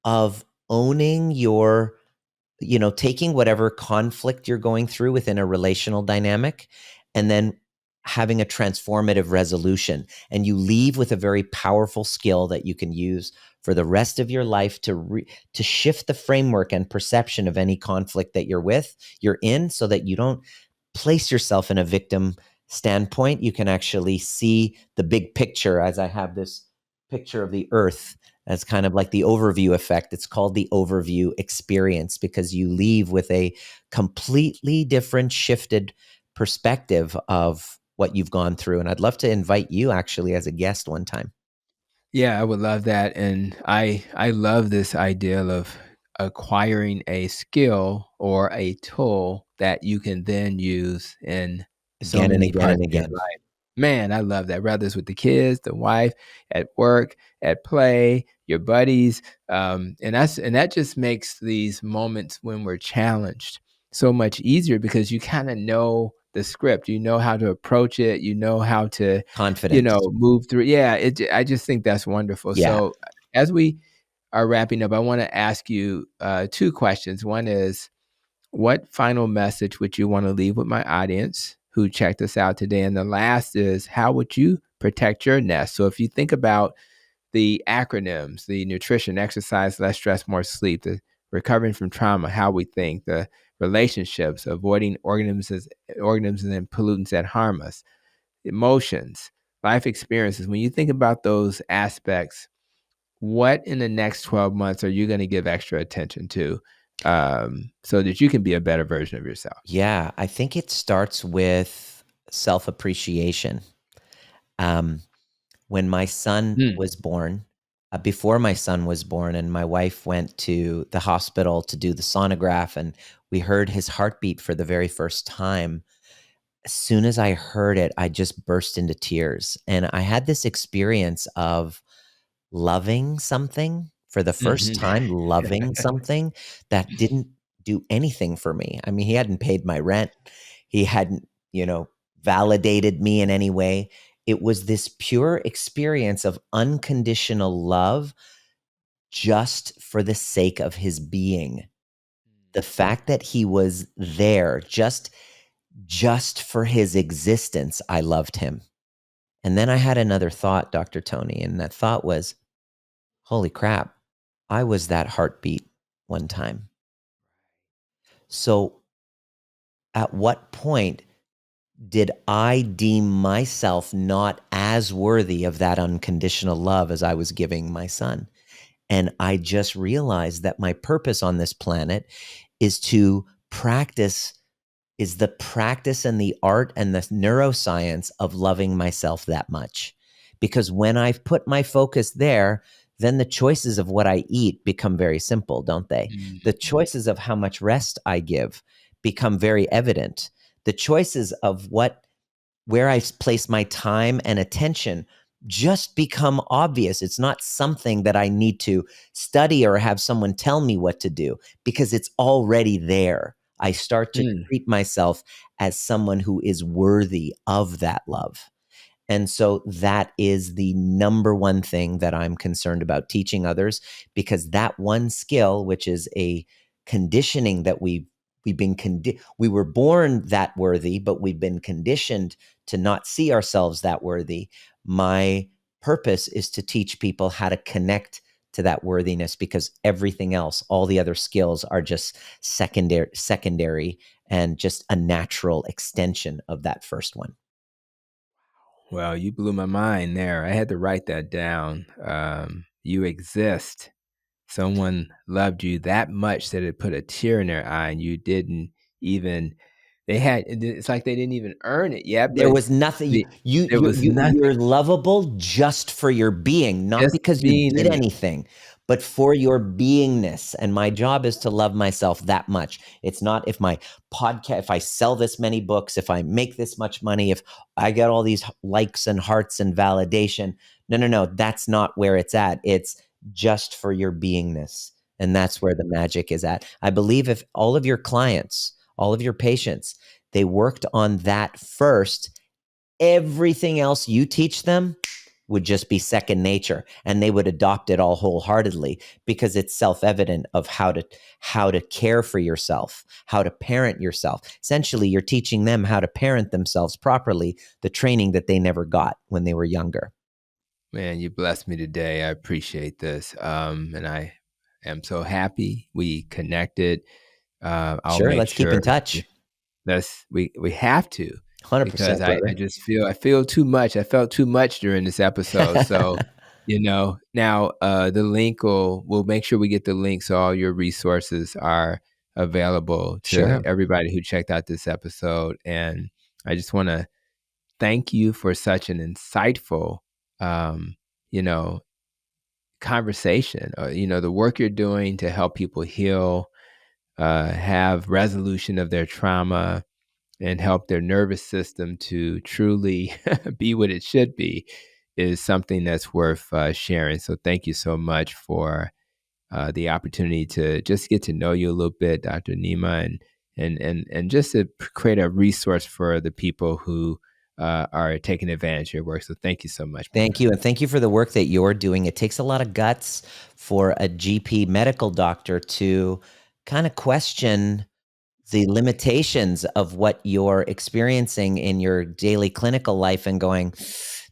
of owning your, taking whatever conflict you're going through within a relational dynamic, and then having a transformative resolution. And you leave with a very powerful skill that you can use for the rest of your life to shift the framework and perception of any conflict that you're in, so that you don't place yourself in a victim standpoint. You can actually see the big picture, as I have this picture of the earth as kind of like the overview effect. It's called the overview experience, because you leave with a completely different, shifted perspective of what you've gone through. And I'd love to invite you actually as a guest one time. Yeah, I would love that, and I love this idea of acquiring a skill or a tool that you can then use in so Again and many again and parts of your again. life. Man, I love that, whether it's with the kids, the wife, at work, at play, your buddies, and that just makes these moments when we're challenged so much easier because you kinda know the script, you know how to approach it, you know how to, Confidence. move through. Yeah, I just think that's wonderful. Yeah. So, as we are wrapping up, I wanna ask you, 2 questions. One is, what final message would you wanna leave with my audience who checked us out today? And the last is, how would you protect your nest? So if you think about the acronyms, the nutrition, exercise, less stress, more sleep, the recovering from trauma, how we think, the relationships, avoiding organisms and pollutants that harm us, emotions, life experiences. When you think about those aspects, what in the next 12 months are you going to give extra attention to, so that you can be a better version of yourself? Yeah. I think it starts with self appreciation. Um, when my son Mm. was born, before my son was born, and my wife went to the hospital to do the sonograph, and we heard his heartbeat for the very first time. As soon as I heard it, I just burst into tears. And I had this experience of loving something for the first Mhm. time, loving something that didn't do anything for me. I mean, he hadn't paid my rent. He hadn't, validated me in any way. It was this pure experience of unconditional love just for the sake of his being. The fact that he was there just for his existence, I loved him. And then I had another thought, Dr. Tony, and that thought was, holy crap, I was that heartbeat one time. So at what point did I deem myself not as worthy of that unconditional love as I was giving my son? And I just realized that my purpose on this planet is to practice, is the practice and the art and the neuroscience of loving myself that much. Because when I've put my focus there, then the choices of what I eat become very simple, don't they? The Mhm. choices of how much rest I give become very evident. The choices of where I place my time and attention just become obvious. It's not something that I need to study or have someone tell me what to do because it's already there. I start to Mm. treat myself as someone who is worthy of that love. And so that is the number one thing that I'm concerned about teaching others, because that one skill, which is a conditioning that we were born that worthy, but we've been conditioned to not see ourselves that worthy. My purpose is to teach people how to connect to that worthiness, because everything else, all the other skills, are just secondary and just a natural extension of that first one. Well, you blew my mind there. I had to write that down. You exist. Someone loved you that much that it put a tear in their eye, and you didn't even. It's like they didn't even earn it yet, There but was nothing. the there was You're nothing, lovable just for your being, not just because you being did in there. anything, but for your beingness. And my job is to love myself that much. It's not if my podcast, if I sell this many books, if I make this much money, if I get all these likes and hearts and validation. No, no, no. That's not where it's at. It's just for your beingness. And that's where the magic is at. I believe if all of your clients, all of your patients, they worked on that first, everything else you teach them would just be second nature, and they would adopt it all wholeheartedly, because it's self-evident of how to care for yourself, how to parent yourself. Essentially, you're teaching them how to parent themselves properly, the training that they never got when they were younger. Man, you blessed me today. I appreciate this, and I am so happy we connected. I'll Sure, make let's keep sure in touch. we have to, because 100%, I brother. just feel I feel too much. I felt too much during this episode. So, now the link we'll make sure we get the link so all your resources are available to Sure. everybody who checked out this episode. And I just want to thank you for such an insightful, um, you know, conversation. The work you're doing to help people heal, have resolution of their trauma, and help their nervous system to truly be what it should be is something that's worth sharing. So thank you so much for the opportunity to just get to know you a little bit, Dr. Nima, and just to create a resource for the people who are taking advantage of your work. So thank you so much, my Thank friend. you. And thank you for the work that you're doing. It takes a lot of guts for a GP medical doctor to kind of question the limitations of what you're experiencing in your daily clinical life and going,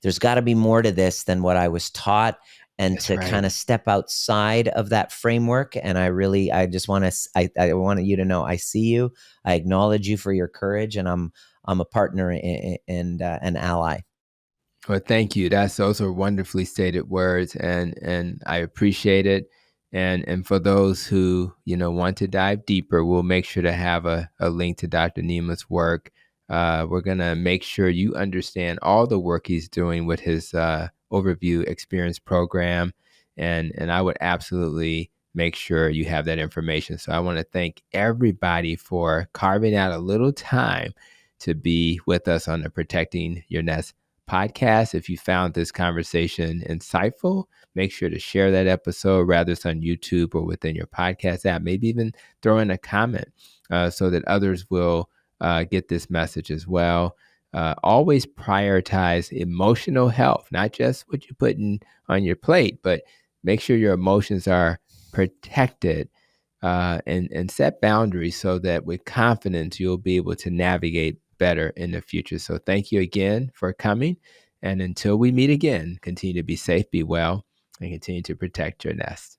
there's got to be more to this than what I was taught, and That's to right. kind of step outside of that framework. And I just want to, I want you to know, I see you, I acknowledge you for your courage, and I'm a partner and an ally. Well, thank you. Those are wonderfully stated words, and I appreciate it. And for those who want to dive deeper, we'll make sure to have a link to Dr. Nima's work. We're gonna make sure you understand all the work he's doing with his overview experience program, and I would absolutely make sure you have that information. So I want to thank everybody for carving out a little time to be with us on the Protecting Your Nest podcast. If you found this conversation insightful, make sure to share that episode, rather it's on YouTube or within your podcast app. Maybe even throw in a comment so that others will get this message as well. Always prioritize emotional health, not just what you put on your plate, but make sure your emotions are protected, and set boundaries so that with confidence you'll be able to navigate better in the future. So thank you again for coming. And until we meet again, continue to be safe, be well, and continue to protect your nest.